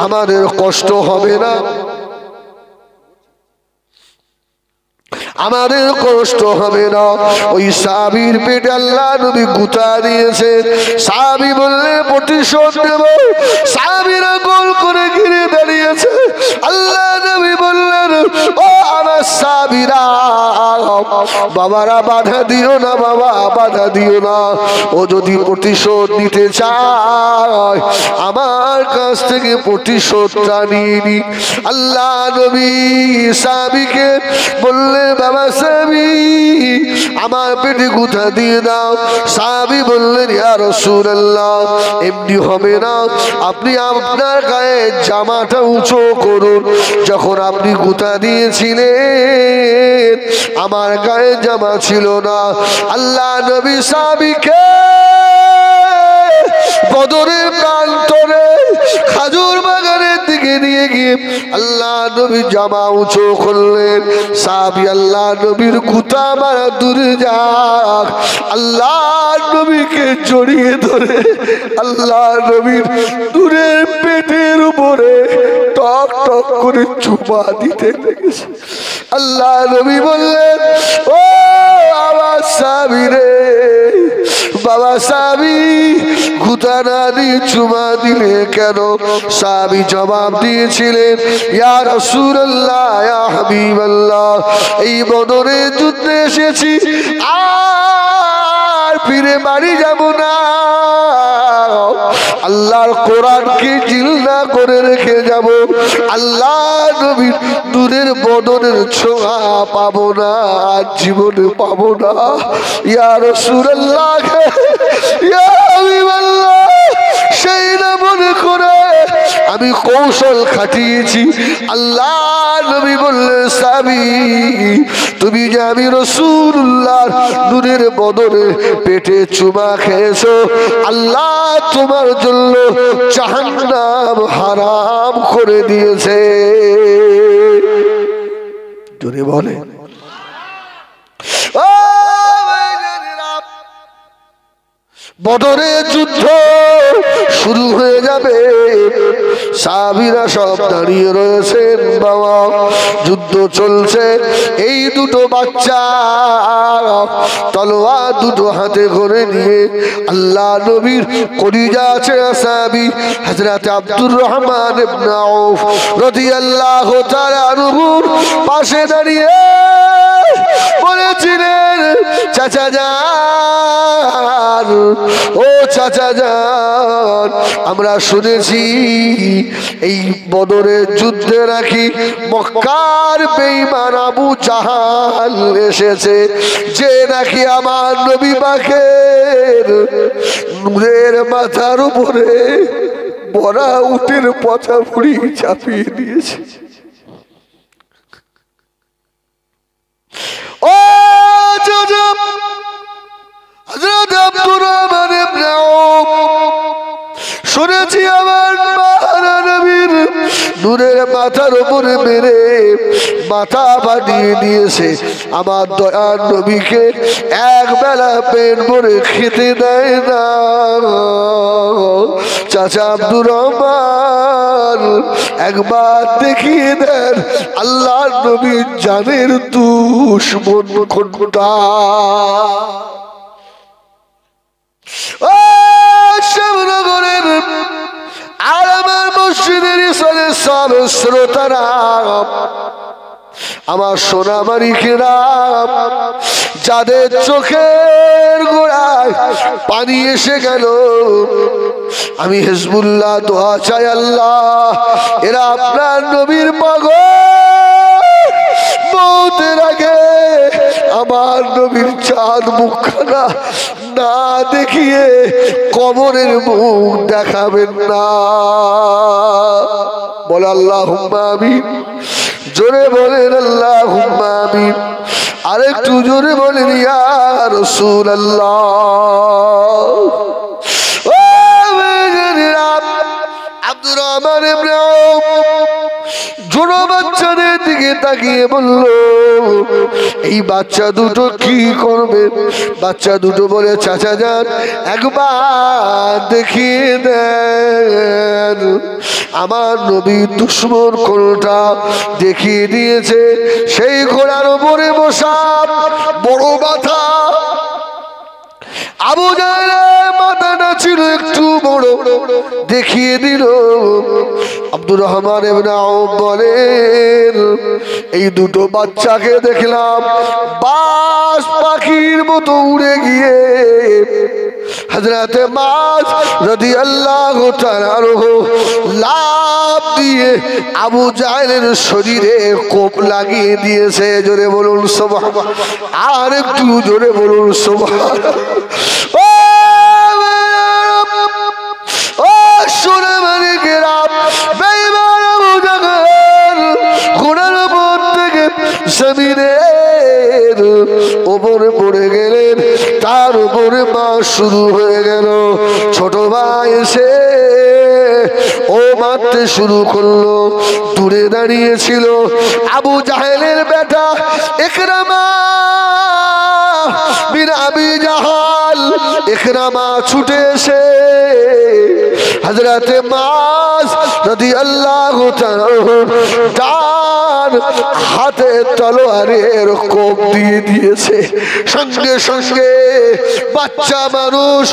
আমাদের কষ্ট হবে না, আমাদের কষ্ট হবে না। ওই সাহাবীর পেটে আল্লাহ নবী গুঁতা দিয়েছেন। সাহাবী বললে প্রতিশোধ দেব। সাহাবীরা গোল করে ঘিরে দাঁড়িয়েছে। আল্লাহ নবী বললেন, ও আমার সাহাবীরা, বাবারা বাধা দিও না, বাবা বাধা দিও না। ও যদি প্রতিশোধ নিতে চায় আমার কাছ থেকে প্রতিশোধটা নিয়ে নি। আল্লাহ নবী সাহাবীকে বললে, বাবা সাহাবী, আমার পেটে গুঁতা দিয়ে দাও। সাহাবী বললেন, ইয়া রাসূলুল্লাহ, এমনি হবে না, আপনি আপনার গায়ে জামাটা উঁচু করুন। যখন আপনি গুঁতা দিয়েছিলেন আমার গায়ে জামা ছিল না। আল্লাহ নবী সাহাবীকে বদরের প্রান্তরে খাজুর বাগানের দিকে নিয়ে গিয়ে আল্লাহ নবী জামা উঁচু করলেন। সাহাবী আল্লাহ নবীর কুতা মারা দূরে যাক, আল্লাহ নবীকে জড়িয়ে ধরে আল্লাহ নবীর দূরের পেটের উপরে টক টক করে চুমা দিতে লেগেছে। আল্লাহ নবী বললেন, ও আমার সাহাবী রে, বাবা সাহাবী কুতা না দিয়ে চুমা দিলে কেন? সাহাবী জবাব দিয়েছিলেন, ইয়া রাসূলুল্লাহ, ইয়া হাবিবাল্লাহ, এই বদরের যুদ্ধে এসেছি, আর ফিরে বাড়ি যাব না। আল্লাহর কোরআনকে জিলনা করে রেখে যাব। আল্লাহ নবীর দূরের বদনের ছোঁয়া পাবো না, জীবনে পাবো না। ইয়া রাসূলুল্লাহ, ইয়া হাবিবাল্লাহ, সেই না মনে করে আমি কৌশল খাটিয়েছি। আল্লাহ নবী বললেন, সাহাবী তুমি যে আমি রাসূলুল্লাহর নূরের বদনে পেটে চুমা খেয়েছো, আল্লাহ তোমার জন্য জাহান্নাম হারাম করে দিয়েছে। জোরে বলে। বদরের যুদ্ধ শুরু হয়ে যাবে, সাহাবীরা সব দাঁড়িয়ে রয়েছেন। বাবা, যুদ্ধ চলছে। এই দুটো বাচ্চা তলোয়ার দুটো হাতে করে নিয়ে আল্লাহ নবীর কলিজা আছে সাহাবী হযরত আব্দুর রহমান ইবনে আউফ রাদিয়াল্লাহু তাআলা আনহুর পাশে দাঁড়িয়ে বলেছিলেন, চাচা যান, ও চাচা যান, আমরা শুনেছি এই বদরের যুদ্ধে নাকি মক্কার বেঈমান আবু জাহাল এসেছে, যে নাকি আমার নবী পাকের নূরের মাথার উপরে বড়া উটের পচা ফুড়ি চাপিয়ে দিয়েছে। ও চাচা, হযরত আব্দুর রহমান ইবনে আউফ, শুনেছি আমার নবীর নূরের মাথার উপরে মেরে মাথা বানিয়ে দিয়েছে। আমার দয়ার নবীকে এক বেলা পেট ভরে খেতে দেয় না। চাচা আব্দুর রহমান, একবার দেখিয়ে দেন আল্লাহ নবীর জানের দুশমন কোনটা। ও শ্যামনগরের আর আমার মসজিদের সব শ্রোতারা, আমার সোনামানিকেরা, যাদের চোখের গোড়ায় পানি এসে গেল, আমি হিজবুল্লাহ দোয়া চাই, আল্লাহ এরা আপনার নবীর পাগল, মওতের আগে আমার নবীর চাঁদ মুখখানা না দেখিয়ে কবরের মুখ দেখাবেন না। বলে আল্লাহুম্মা আমিন। জোরে বলেন আল্লাহুম্মা আমিন। আরেকটু জোরে বলেন ইয়া রাসূলুল্লাহ। আব্দুর রহমান ইবনে আউফ ছোট বাচ্চাদের দিকে তাকিয়ে বলল, এই বাচ্চা দুটো কি করবে? বাচ্চা দুটো বলে, চাচা যান, একবার দেখিয়ে দেন আমার নবী দুশমন কোনটা। দেখিয়ে দিয়েছে, সেই ঘোড়ার উপরে বসা বড় মাথা আবু জাহেলের মাথাটা ছিল একটু বড়, দেখিয়ে দিল। আব্দুর রহমান ইবনে আউফ বলেন, এই দুটো বাচ্চাকে দেখলাম বাজ পাখির মতো উড়ে গিয়ে হযরত মাস রাদিয়াল্লাহু তাআলা আনহু লাফ দিয়ে আবু জাহেলের শরীরে কোপ লাগিয়ে দিয়েছে। জোরে বলুন সুবহানাল্লাহ। আর একটু জোরে বলুন সুবহানাল্লাহ। জমিনের ওপরে পড়ে গেলেন, তার উপরে মাস শুরু হয়ে গেল। ছোট ভাই এসে ও মারতে শুরু করলো। দূরে দাঁড়িয়েছিল আবু জাহেলের বেটা ইকরামা বিন আবি জাহাল। ইকরামা ছুটে এসে হযরতে মাস রাদিয়াল্লাহু তাআলা ডান হাতে তলোয়ারের কোপ দিয়ে দিয়েছে। সঙ্গে সঙ্গে বাচ্চা মানুষ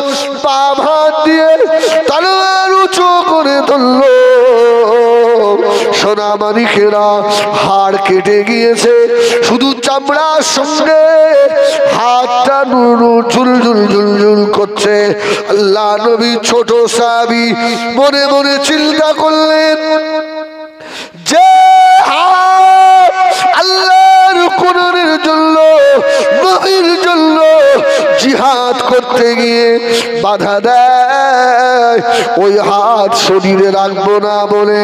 বাম হাত দিয়ে তলোয়ার উঁচু করে ধরল। সোনা মানিকেরা হাড় কেটে গিয়েছে, শুধু চামড়ার সঙ্গে হাতটা ঝুলঝুল ঝুলঝুল করছে। আল্লাহ নবী ছোট সাহাবী মনে মনে চিন্তা করলেন যে আল্লাহর কোরআনের জন্য, নবীর জন্য জিহাদ করতে গিয়ে বাধা দেয়, ওই হাত শরীরে রাখবো না বলে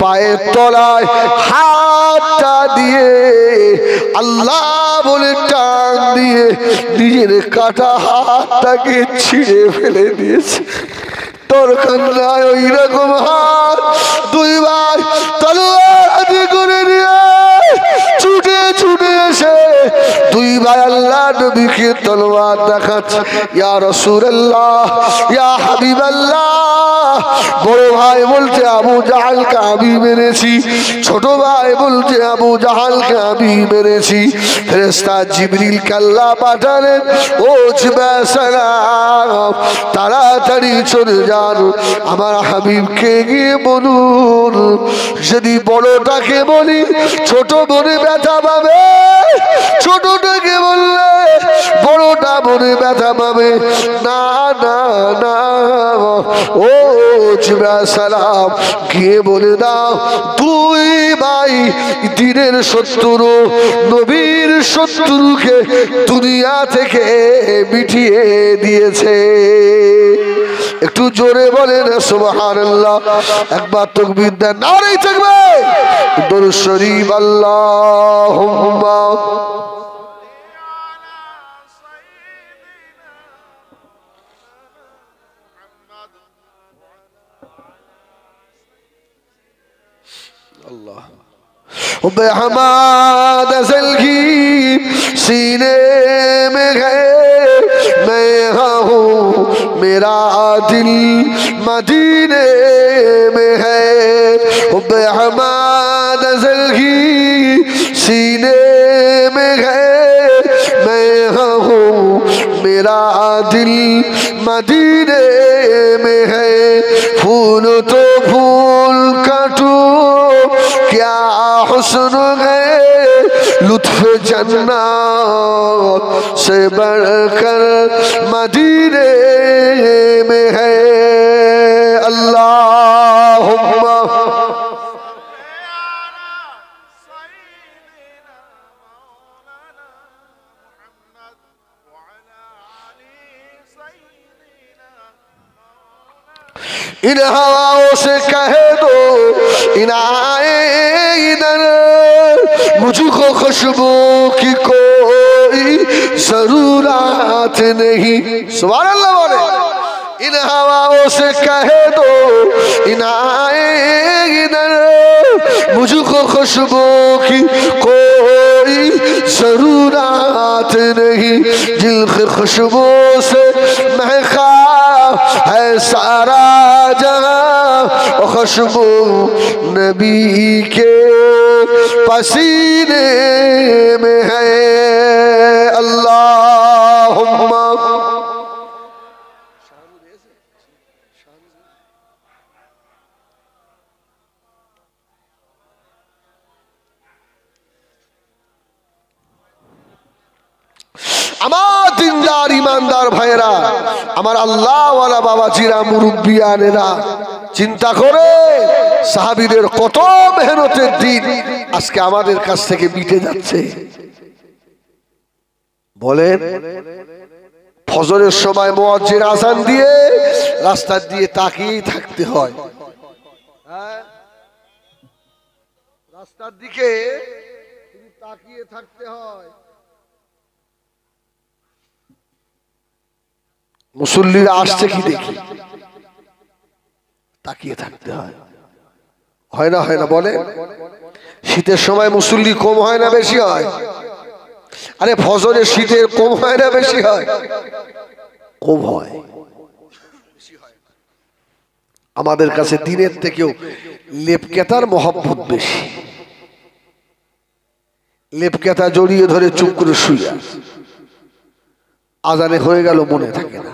পায়ের তলায় হাতটা দিয়ে আল্লাহ বলে টান দিয়ে নিজের কাটা হাতটাকে ছিঁড়ে ফেলে দিয়েছে। তোর কান্নায় ওই রকম হাত দুই ভাই তলোয়ার হাতে করে নিয়ে ছুটে ছুটে এসে দুই ভাই আল্লাহ নবীকে তলোয়ার দেখাচ্ছে। ইয়া রাসূলুল্লাহ, ইয়া হাবিবাল্লাহ। বড় ভাই বলছে আবু জাহালকে আমি মেরেছি, ছোট ভাই বলছে আবু জাহালকে আমি মেরেছি। ফেরেশতা জিবরিলকে আল্লাহ পাঠালেন, ও জিবরাইল সালাম তাড়াতাড়ি চলে যান, আমার হাবিবকে গিয়ে বলুন যদি বড়টাকে বলি ছোট বনে ব্যথা পাবে, ছোটটাকে বললে বড়টা বনে ব্যথা পাবে না। না না, ও জিবরাইল সালাম গিয়ে বলে দাও দুই ভাই দিনের শত্রু, নবীর শত্রুকে দুনিয়া থেকে মিটিয়ে দিয়েছে। একটু জোরে বলেন সুবহানাল্লাহ। একবার তাকবীর দেন, নারে তাকবীর, দরুদ শরীফ আল্লাহুম্মা अल्लाह। बेहमाद अज़ल की सीने में है, मैं हूँ मेरा दिल मदीने में है। बेहमाद अज़ल की सीने में है, मैं हूँ मेरा दिल मदीने में है। फूल तो फूल काटो क्या हुस्न है, लुत्फ जन्नत से बढ़कर मदीने में है। अल्लाहुम्मा इन हवाओं से कह दो इन आए इधर, मुझको खुशबू की कोई जरूरत नहीं। सुभान अल्लाह बोले। इन हवाओं से कह दो इन आए इधर, मुझको खुशबू की कोई जरूरत नहीं। दिल की खुशबू से महका है सारा जहां, खुशबू नबी के पसीने में है। अल्लाहुम्मा আমার দিনদার ইমানদার ভাইরা, আমার আল্লাহওয়ালা বাবাজিরা, মুরব্বিয়ানেরা, চিন্তা করে সাহাবীদের কত মেহনতের দিন আজকে আমাদের কাছ থেকে মিটে যাচ্ছে। বলেন, ফজরের সময় মুয়াজ্জিন আযান দিয়ে রাস্তা দিয়ে তাকিয়ে থাকতে হয়, রাস্তার দিকে তাকিয়ে থাকতে হয়। মুসল্লিরা আসছে কি দেখি তাকিয়ে থাকতে হয়। হয় না হয় না বলে? শীতের সময় মুসল্লি কম হয় না বেশি হয়? আরে ফজরে শীতে কম হয় না বেশি হয়? কম হয়। আমাদের কাছে দিনের থেকেও লেপকেতার মহব্বত বেশি। লেপকেতা জড়িয়ে ধরে চুপ করে শুয়ে আজানে হয়ে গেল মনে থাকে না।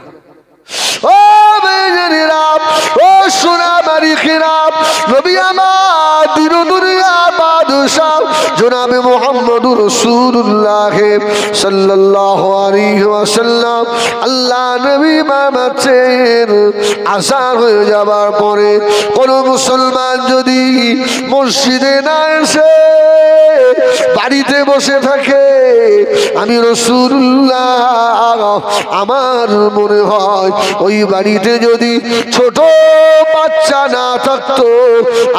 ও বেজেরা, ও সোনা মারিকেরা, নবী আমার দিন দুনিয়া বাদশা জনাবে মুহাম্মদুর রাসূলুল্লাহ সাল্লাল্লাহু আলাইহি ওয়াসাল্লাম আল্লাহ নবী মামাতের আসার হয়ে যাবার পরে কোন মুসলমান যদি মসজিদে না এসে বাড়িতে বসে থাকে, আমি রাসূলুল্লাহ আমার মনে হয় ওই বাড়িতে যদি ছোট বাচ্চা না থাকতো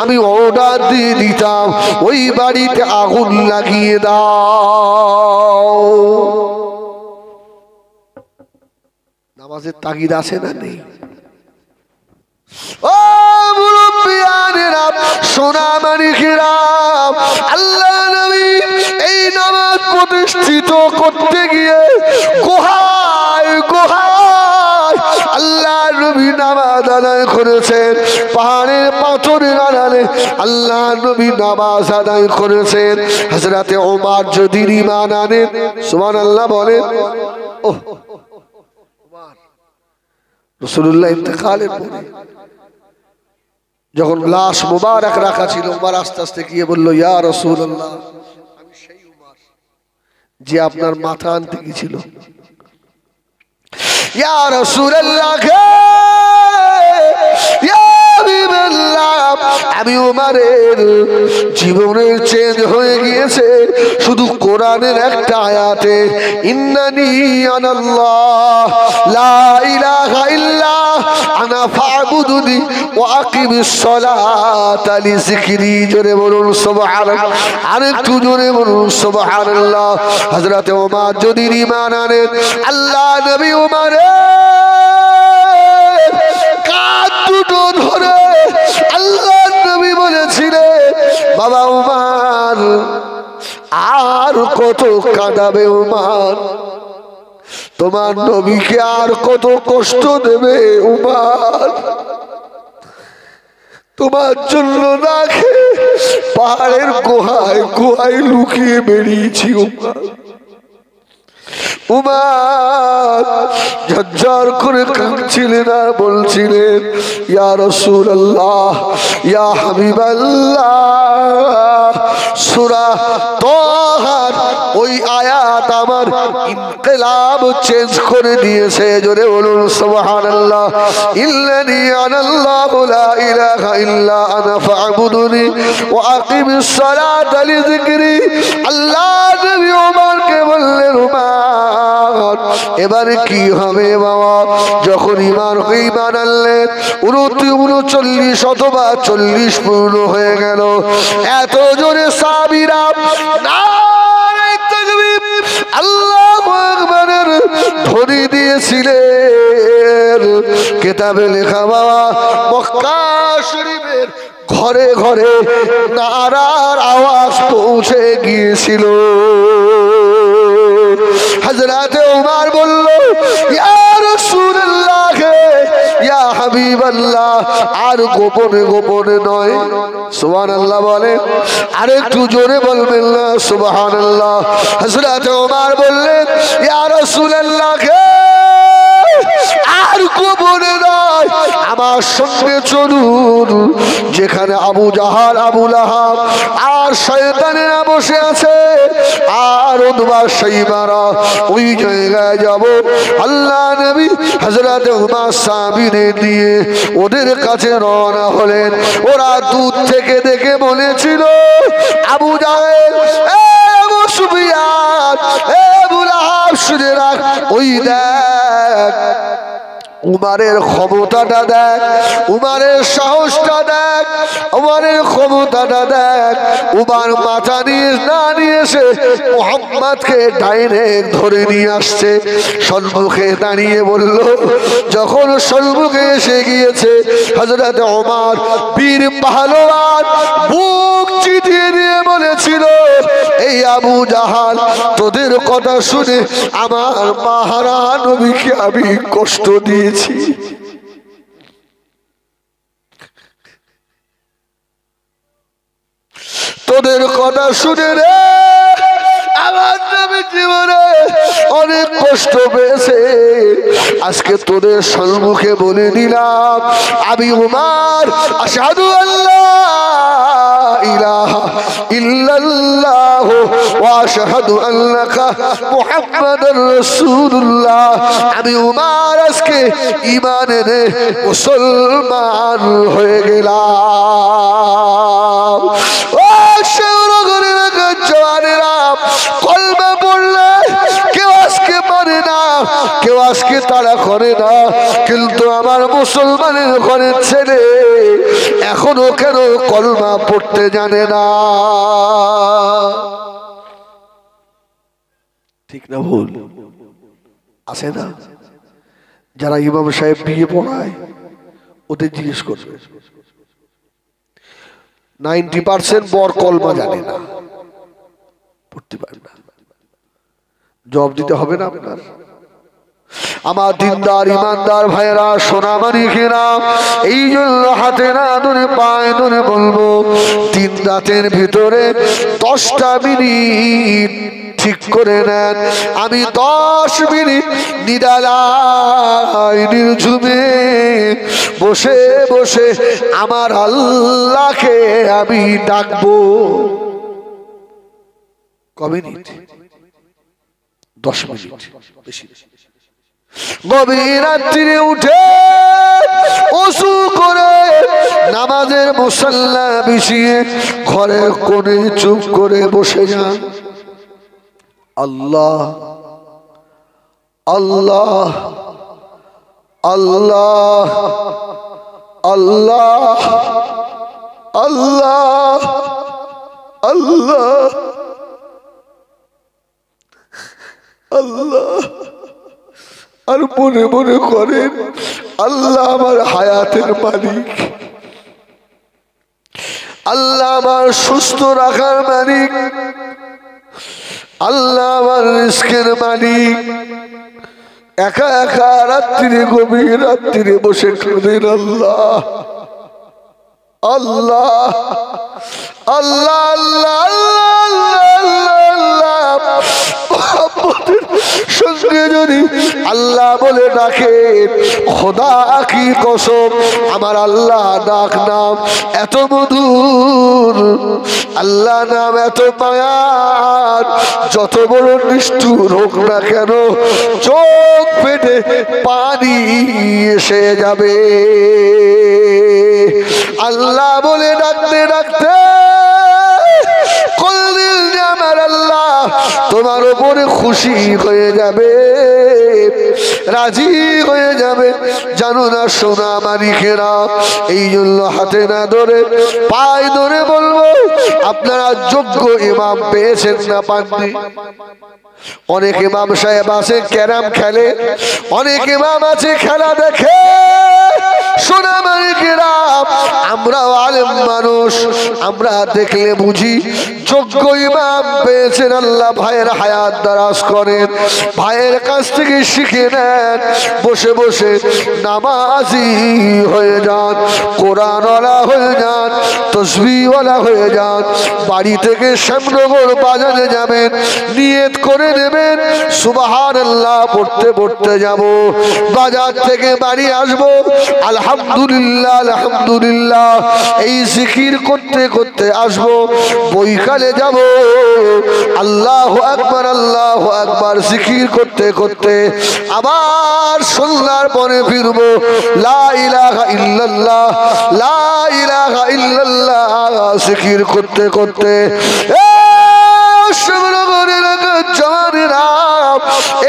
আমি অর্ডার দিয়ে দিতাম ওই বাড়িতে আগুন লাগিয়ে দাও। নামাজের তাগিদ আছে না নেই? ও মুরব্বিয়ানেরা, সোনা মানিকেরা, আল্লাহ নবী এই নামাজ প্রতিষ্ঠিত করতে গিয়ে গুহায় গুহায় আল্লাহ নবী নামাজ আদায় করেছেন। পাহাড়ের পাথরের আড়ালে আল্লাহ নবী নামাজ আদায় করেছেন। হযরতে ওমর যদি ঈমান আনেন, সুবহানাল্লাহ বলেন। ওহ, রাসূলুল্লাহ ইন্তেকালের পরে যখন লাশ মুবারক রাখা ছিল, ওমর আস্তে আস্তে গিয়ে বলল, ইয়া রাসূলুল্লাহ, আমি সেই ওমর যে আপনার মাথা আনতে গিয়েছিল। ইয়া রাসূলুল্লাহ, ইয়া হাবিবাল্লাহ, আমি ওমরের জীবনের চেঞ্জ হয়ে গিয়েছে শুধু কোরআনের একটা আয়াতে, ইন্নানি আনাল্লাহ লা ইলাহা ইল্লা আনা ফাবুদুনি ওয়া আকিমিস সালাতা লিযিকরি। জোরে বলুন সুবহানাল্লাহ, আরেকটু জোরে বলুন সুবহানাল্লাহ। হযরতে ওমর যদি ঈমান আনেন, আল্লাহ নবী ওমরের কাঁধ দুটো ধরে আল্লাহ নবী বলেছিলেন, বাবা ওমর আর কত কাঁদাবে ওমর, তোমার নবীকে আর কত কষ্ট দেবে ওমর, তোমার জন্য না খেয়ে পাহাড়ের গুহায় গুহায় লুকিয়ে বেরিয়েছি ওমর। উমর ঝরঝর করে কাঁদছিলেন আর বলছিলেন, ইয়া রাসূলুল্লাহ, ইয়া হাবিবাল্লাহ, সূরা তাহার ওই আয়াত আমার ইনকিলাব চেঞ্জ করে দিয়েছে। জোরে বলুন সুবহানাল্লাহ। ইল্লানি আনাল্লাহু লা ইলাহা ইল্লা আনা ফা'বুদুনি ওয়া আকিমিস সালাতা লিযিকরি। আল্লাহ নবী ওমরকে বললেন, ওমর এবারে কি হবে বাবা? যখন ঈমান আনলেন 39 অথবা 40 পূর্ণ হয়ে গেল। এত জোরে সাহাবীরা নারে তাকবীর আল্লাহু আকবারের ধ্বনি দিয়েছিলেন। কিতাবে লেখা বাবা, মক্কা শরীফের ঘরে ঘরে নারার আওয়াজ পৌঁছে গিয়েছিল। হযরতে ওমর বলল, ইয়া রাসূলুল্লাহ, ইয়া হাবিবাল্লাহ, আর গোপনে গোপনে নয়। সুবহানাল্লাহ বলে, আর একটু জোরে বলবেন না সুবহানাল্লাহ। হযরতে ওমর বললেন, ইয়া রাসূলুল্লাহ, আর গোপনে নয়, আমার সঙ্গে চলুন। যেখানে আবু জাহাল, আবু লাহাব আর শয়তানেরা বসে আছে আর উতবা শাইবারা, ওই জায়গায় যাব। আল্লাহ নবী হযরত উমর সাহাবীদের দিয়ে ওদের কাছে রওনা হলেন। ওরা দূর থেকে দেখে বলেছিল, আবু জাহেল, আবু সুফিয়ান, আবু লাহাব, শুনে রাখ, ওই দেখ উমরের ক্ষমতাটা দেখ, উমরের সাহসটা দেখ। ওমরের ক্ষমতাটা দেখ, উমার মাথা নিয়ে না নিয়ে এসে মুহাম্মদকে ডাইরেক্ট ধরে নিয়ে আসছে, সম্মুখে দাঁড়িয়ে বলল। যখন সম্মুখে এসে গিয়েছে হযরত ওমর বীর পাহলওয়ান বুক চিতিয়ে দিয়ে বলেছিল, এই আবু জাহাল, তোদের কথা শুনে আমার মাহারা নবীকে আমি কষ্ট দিয়েছি। তোদের কথা শুনে রে আমার নবী জীবনে অনেক কষ্ট পেয়েছে। আজকে তোদের সম্মুখে বলে দিলাম, আমি উমর আশহাদু আল্লা ইলাহা ইল্লাল্লাহ ওয়া আশহাদু আন্নাকা মুহাম্মাদুর রাসূলুল্লাহ। আমি উমর আজকে ঈমান এনে মুসলমান হয়ে গেলাম। ও শেওরগরের জওয়ানেরা, কলমা পড়লে কেউ আজকে পারে না, কেউ আজকে তারা করে না, কিন্তু আমার মুসলমানের ঘরের ছেলে এখনো কেন কলমা পড়তে জানে না? ঠিক না ভুল? আছে না যারা ইমাম সাহেব বিয়ে পড়ায়, ওদের জিজ্ঞেস করবে, 90% বর কলমা জানে না, পড়তে পারে না। জবাব দিতে হবে না আপনার? আমার দিনদার ইমানদার ভাইরা, সোনামানিকেরা, এই জন্য হাতে না ধরে পায়ে ধরে বলবো, 3 রাতের ভিতরে 10টা মিনিট ঠিক করে নেন। আমি 10 মিনিট নিরালায় নির্ঝুমে বসে বসে আমার আল্লাহকে আমি ডাকবো। কবে মিনিট? 10 মিনিট, বেশি। গভীর রাত্রিরে উঠে ওযু করে নামাজের মুসাল্লা বিছিয়ে ঘরের কোণে চুপ করে বসে যান। আল্লাহ আল্লাহ আল্লাহ আল্লাহ আল্লাহ আল্লাহ আল্লাহ, আর মনে মনে করেন, আল্লাহ আমার হায়াতের মালিক, আল্লাহ আমার সুস্থ রাখার মালিক, আল্লাহ আমার রিজকের মালিক। একা একা রাত্রিরে, গভীর রাত্রিরে বসে কাঁদেন, আল্লাহ আল্লাহ আল্লাহ আল্লাহ আল্লাহ আল্লাহ। সঙ্গে যদি আল্লাহ বলে ডাকে, খোদা কি কসম, আমার আল্লাহ ডাক নাম এত মধুর, আল্লাহ নাম এত মায়ার, যত বড় নিষ্ঠুর হোক না কেন চোখ পেটে পানি এসে যাবে। আল্লাহ বলে ডাকতে ডাকতে কলদিল যে আমার আল্লাহ তোমার উপরে খুশি হয়ে যাবে, রাজি হয়ে যাবে। জানো না সোনা মানিকেরা, এই জন্য হাতে না ধরে পায়ে ধরে বলবো, আপনারা যোগ্য ইমাম পেয়েছেন না পাননি? অনেক ইমাম সাহেব আছে ক্যারাম খেলে, অনেক ইমাম আছে খেলা দেখে। সোনা মানিকেরা, আমরাও আলেম মানুষ, আমরা দেখলে বুঝি। যোগ্য ইমাম পেয়েছেন আল্লাহ, ভাইয়ের হায়াত দারাজ করেন, ভাইয়ের কাছ থেকে শিখে নেন, বসে বসে নামাজি হয়ে যান, কোরআনওয়ালা হয়ে যান, তসবিহওয়ালা হয়ে যান। বাড়ি থেকে শ্যামনগর বাজারে যাবেন, নিয়ত করে নেবেন সুবহানাল্লাহ পড়তে পড়তে যাব, বাজার থেকে বাড়ি আসবো আলহামদুলিল্লাহ আলহামদুলিল্লাহ এই জিকির করতে করতে আসবো। বৈকালে যাব আল্লাহু আকবার জিকির করতে করতে, আবার সন্ধ্যার পরে ফিরবো লা ইলাহা ইল্লাল্লাহ লা ইলাহা ইল্লাল্লাহ জিকির করতে করতে।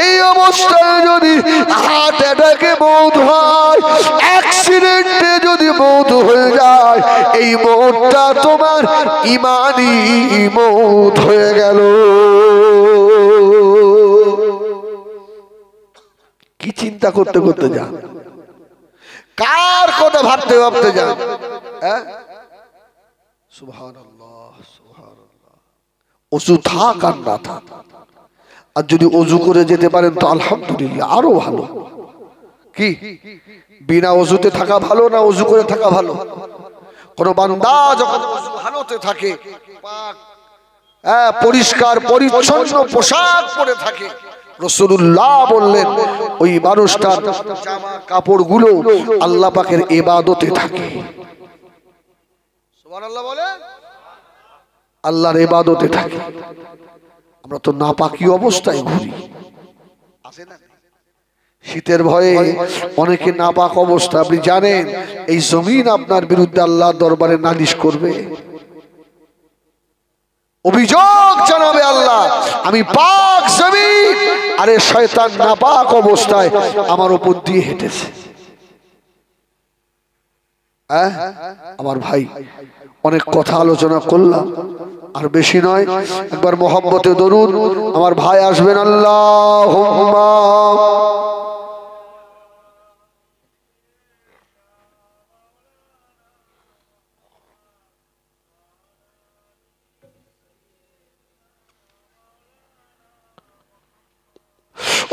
এই অবস্থায় যদি হার্ট অ্যাটাকে মৌত হয়, অ্যাক্সিডেন্টে যদি মওত হয়ে যায়, এই মওতটা তোমার ঈমানি মওত হয়ে গেল। কি চিন্তা করতে করতে যান, কার কথা ভাবতে ভাবতে যান। সুবহানাল্লাহ, সুবহানাল্লাহ। ওযু থাক আর না থাক, আর যদি ওযু করে যেতে পারেন তো আলহামদুলিল্লাহ, আরো ভালো। কি বিনা ওযুতে থাকা ভালো না ওযু করে থাকা ভালো? কোন বান্দা যখন ওযু হালতে থাকে, পাক পরিষ্কার পরিচ্ছন্ন পোশাক পরে থাকে, রাসূলুল্লাহ বললেন ওই মানুষটার জামা কাপড়গুলো আল্লাহ পাকের ইবাদতে থাকে। সুবহানাল্লাহ বলেন, আল্লাহর ইবাদতে থাকে। আমরা তো নাপাকি অবস্থায় ঘুরি, আছে না? শীতের ভয়ে অনেকে নাপাক অবস্থা। আপনি জানেন এই জমিন আপনার বিরুদ্ধে আল্লাহর দরবারে নালিশ করবে, অভিযোগ জানাবে আল্লাহ, আমি পাক জমিন, আরে শয়তান নাপাক অবস্থায় আমার উপর দিয়ে হেঁটেছে। আমার ভাই, অনেক কথা আলোচনা করলাম, আর বেশি নয়। একবার মোহাব্বতে দরুদ আমার ভাই আসবেন। আল্লাহুম্মা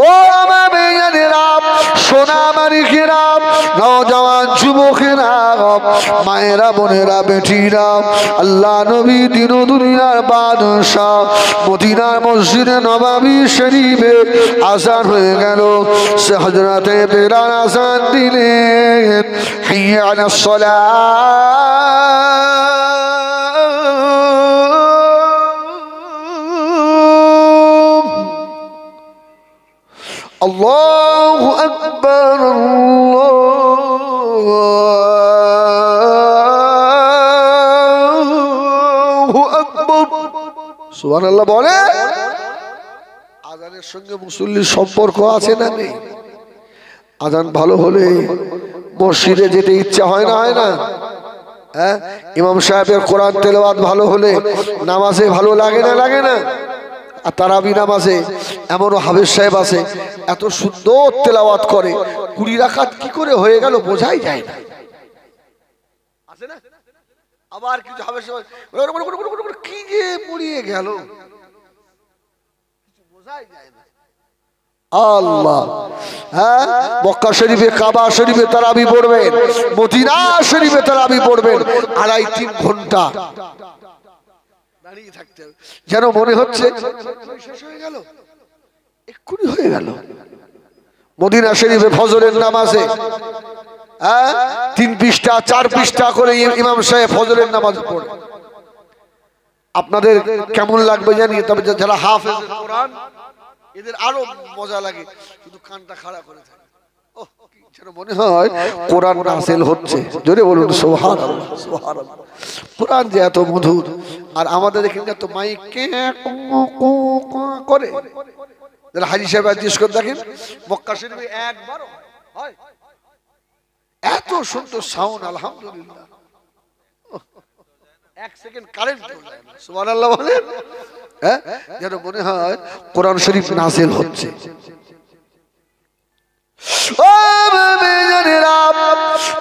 ও আমার মেয়েরা, সোনা মানিকেরা, নওজওয়ান যুবকেরা, মায়েরা, বোনেরা, বেটিরা, আল্লাহ নবী দিন দুনিয়ার বাদশাহ মদিনার মসজিদে নববী শরীফে আযান হয়ে গেল। সে হযরতে বেলাল আযান দিলেন, হাইয়া আলাস সালাহ। আল্লাহু আকবার, আল্লাহু আকবার। সুবহানাল্লাহ বলে। আযানের সঙ্গে মুসল্লির সম্পর্ক আছে না নেই? আযান ভালো হলে মসজিদে যেতে ইচ্ছা হয় না, হয় না? ইমাম সাহেবের কোরআন তেলাওয়াত ভালো হলে নামাজে ভালো লাগে না, লাগে না? আর তারাবি নামাজে এমনও হাফেজ সাহেব আছে, এত সুন্দর তেলাওয়াত করে, 20 রাকাত কি করে হয়ে গেল বোঝাই যায় না, আছে না? আবার কিছু হাফেজ সাহেব কি যে পড়িয়ে গেল, বোঝাই যায় না। আল্লাহ, মক্কা শরীফে, কাবা শরীফে তারাবি পড়বেন, মদিনা শরীফে তারাবি পড়বেন 2.5-3 ঘন্টা দাঁড়িয়ে থাকতে হবে, যেন মনে হচ্ছে শেষ হয়ে গেল, এক্ষুনি হয়ে গেল। মদিনা শরীফে ফজরের নামাজে 3 পৃষ্ঠা 4 পৃষ্ঠা করে ইমাম সাহেব ফজরের নামাজ পড়ে। আপনাদের কেমন লাগবে জানি, তবে যারা হাফেজ কোরআন এদের আরো মজা লাগে, শুধু কানটা খাড়া করে থাকে, ওহ যেন মনে হয় কোরআন নাযিল হচ্ছে। জোরে বলুন সুবহানাল্লাহ, সুবহানাল্লাহ। কোরআন যে এত মধুর, আর আমাদের এখানে তো মাইক করে, যারা হাজী সাহেব জিজ্ঞেস করে দেখেন, মক্কা শরীফে একবার হয় এত সুন্দর সাউন্ড, আলহামদুলিল্লাহ, 1 সেকেন্ড কারেন্ট চলে যায় না। সুবহানাল্লাহ বলেন, যেন মনে হয় কোরআন শরীফ নাযিল হচ্ছে।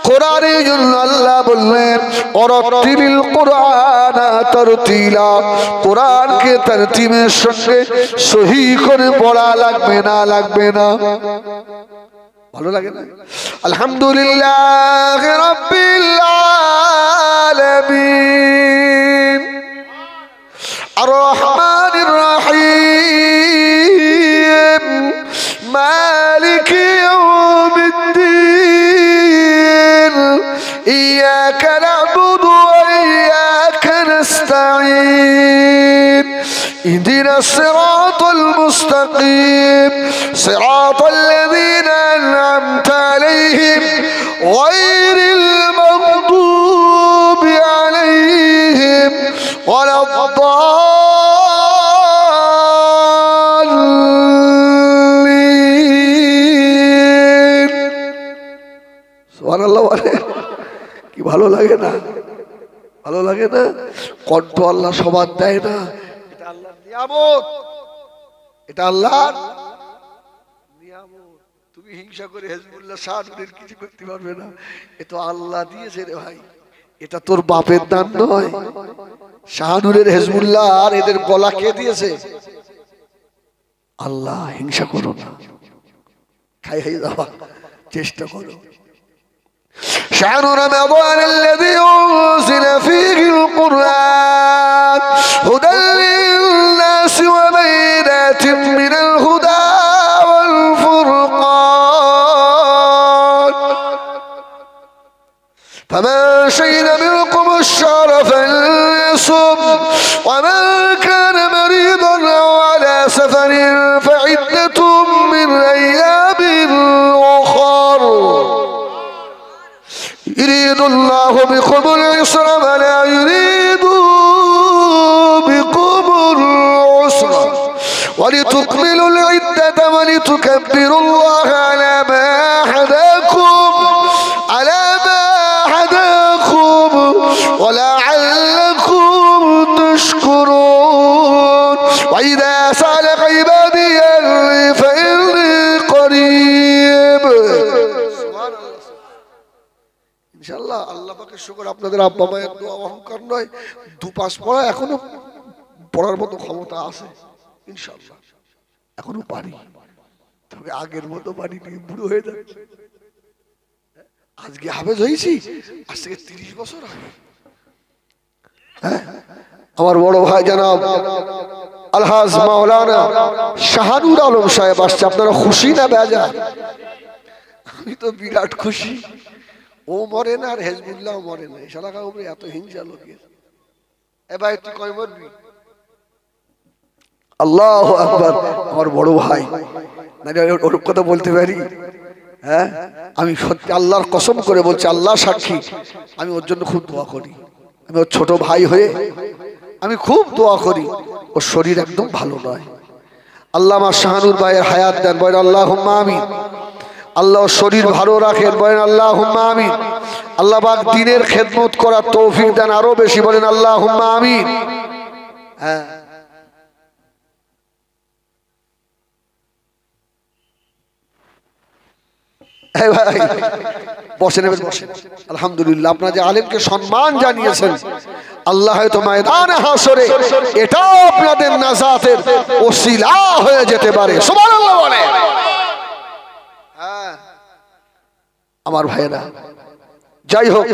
কোরআনের জন্য আল্লাহ বললেন ওয়ারাতিলিল কুরআনা তারতিলা, কোরআনকে তারতিবের সঙ্গে সহি করে পড়া লাগবে না, লাগবে না? ভালো লাগে না? আলহামদুলিল্লাহ রাব্বিল আলামিন আর রহমানির রহিম মালিকি ইয়াউমিদ্দিন ইয়াকা না'বুদু ওয়া ইয়াকা নাস্তাঈন ইহদিনাস সিরাতাল মুস্তাকিম সিরাতাল লাযীনা আন'আমতা আলাইহিম গায়রিল মাগদুবি আলাইহিম ওয়ালাদ-দাল্লিন। সুবহানাল্লাহ বলে। ভালো লাগে না? ভালো লাগে না? কণ্ঠ আল্লাহ সবার দেয় না, এটা আল্লাহর নিয়ামত, এটা আল্লাহর নিয়ামত। তুমি হিংসা করে হিজবুল্লাহ শাহনুরের কিছু করতে পারবে না, এ তো আল্লাহ দিয়েছে রে ভাই, এটা তোর বাপের দান নয়। শাহনুরের হিজবুল্লাহ আর এদের গলা কে দিয়েছে? আল্লাহ। হিংসা করো না, খাই খাই যাওয়া চেষ্টা করো। شهر رمضان الذي أنزل فيه القرآن هدى للناس وبينات من الهدى والفرقان فمن شهد منكم الشهر فليصم ومن كان مريضا أو على سفر فعدة من أيام أخر يريد الله بكم اليسر ولا يريد بكم العسر ولتكملوا العدة ولتكبروا الله على ما هداكم ولعلكم تشكرون وإذا سألك عبادي فإني قريب। ইনশাআল্লাহ আল্লাহ পাকের শুকর, আপনাদের আব্বা মায়ের দোয়া অহংকার নয়, দুপাশ পড়া এখনো পড়ার মতো ক্ষমতা আছে ইনশাআল্লাহ, এখনো পারি, তবে আগের মতো পারি নি, বুড়ো হয়ে যাচ্ছে। আজকে হাফেজ হয়েছি আজ থেকে 30 বছর আগে। আমার বড় ভাই জানাব আলহাজ মাওলানা শাহানুর আলম সাহেব আসছে, আপনারা খুশি না বেজার? আমি তো বিরাট খুশি। ও মরে না আর হিজবুল্লাহ মরে না, এলাকার উপরে এত হিংসা লোকের। এ ভাই তুই কয় মরবি? আল্লাহু আকবার। আমার বড় ভাই, না ওর কথা বলতে পারি? হ্যাঁ, আমি সত্যি আল্লাহর কসম করে বলছি, আল্লাহ সাক্ষী, আমি ওর জন্য খুব দোয়া করি। আমি ওর ছোট ভাই হয়ে আমি খুব দোয়া করি। ওর শরীর একদম ভালো নয়, আল্লাহ আমার শাহানুর ভাইয়ের হায়াত দেন, বলেন আল্লাহুম্মা আমিন। আল্লাহ শরীর ভালো রাখেন, বলেন আল্লাহুম্মা আমিন। আল্লাহ পাক দ্বীনের খেদমত করার তৌফিক দেন আরো বেশি, বলেন আল্লাহুম্মা আমিন। হ্যাঁ, বসেন এবার বসেন। আলহামদুলিল্লাহ, আপনারা যে আলেমকে সম্মান জানিয়েছেন, আল্লাহ হয়তো ময়দানে হাসরে এটাও আপনাদের নাজাতের ওসিলা হয়ে যেতে পারে। সুবহানাল্লাহ বলে। হ্যাঁ আমার ভাইরা, যাই হোক,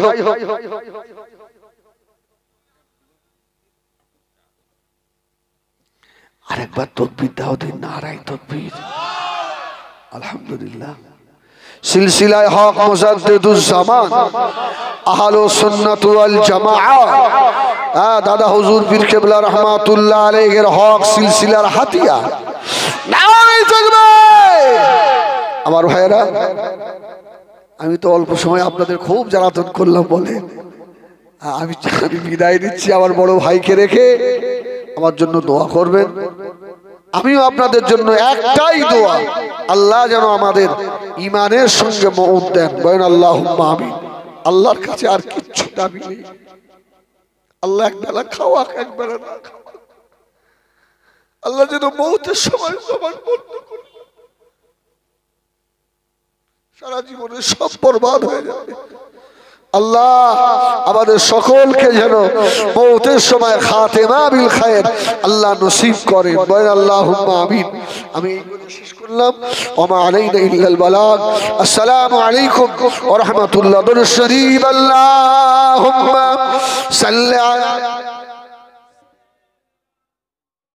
আরেকবার তাকবীর দাও দিন, নারায়ে তাকবীর। আলহামদুলিল্লাহ। সিলসিলায়ে হক মুজাদ্দিদুজ জামান আহলুস সুন্নাত ওয়াল জামাআহ, দাদা হুজুর পীর কেবলা রাহমাতুল্লাহ আলাইহির হক সিলসিলার হাতিয়া। নারায়ে তাকবীর। আমার ভাইরা, আমি তো অল্প সময় আপনাদের খুব জ্বালাতন করলাম বলে আমি বিদায় দিচ্ছি। আমার বড় ভাইকে রেখে আমার জন্য দোয়া করবেন। আমিও আপনাদের জন্য একটাই দোয়া, আল্লাহ যেন আমাদের ইমানের সঙ্গে মউত দেন, বলেন আল্লাহুম্মা আমিন। আল্লাহর কাছে আর কিচ্ছু দাবি নেই। আল্লাহ একবেলা খাওয়া, একবেলা না খাওয়া, আল্লাহ যেন মউতের সময় জবান বন্ধ করে, সারা জীবনে সব বরবাদ হয়ে যাবে। আল্লাহ আমাদের সকলকে যেন মওতের সময় খাতেমা বিল খায়র আল্লাহ নসিব করেন, বলেন আল্লাহুম্মা আমিন। আমি এই বলে শেষ করলাম। ওমা আলাইনা ইল্লাল বালাগ। আসসালামু আলাইকুম ওয়া রাহমাতুল্লাহ। দরুদ শরীফ। আল্লাহুম্মা সাল্লি আলা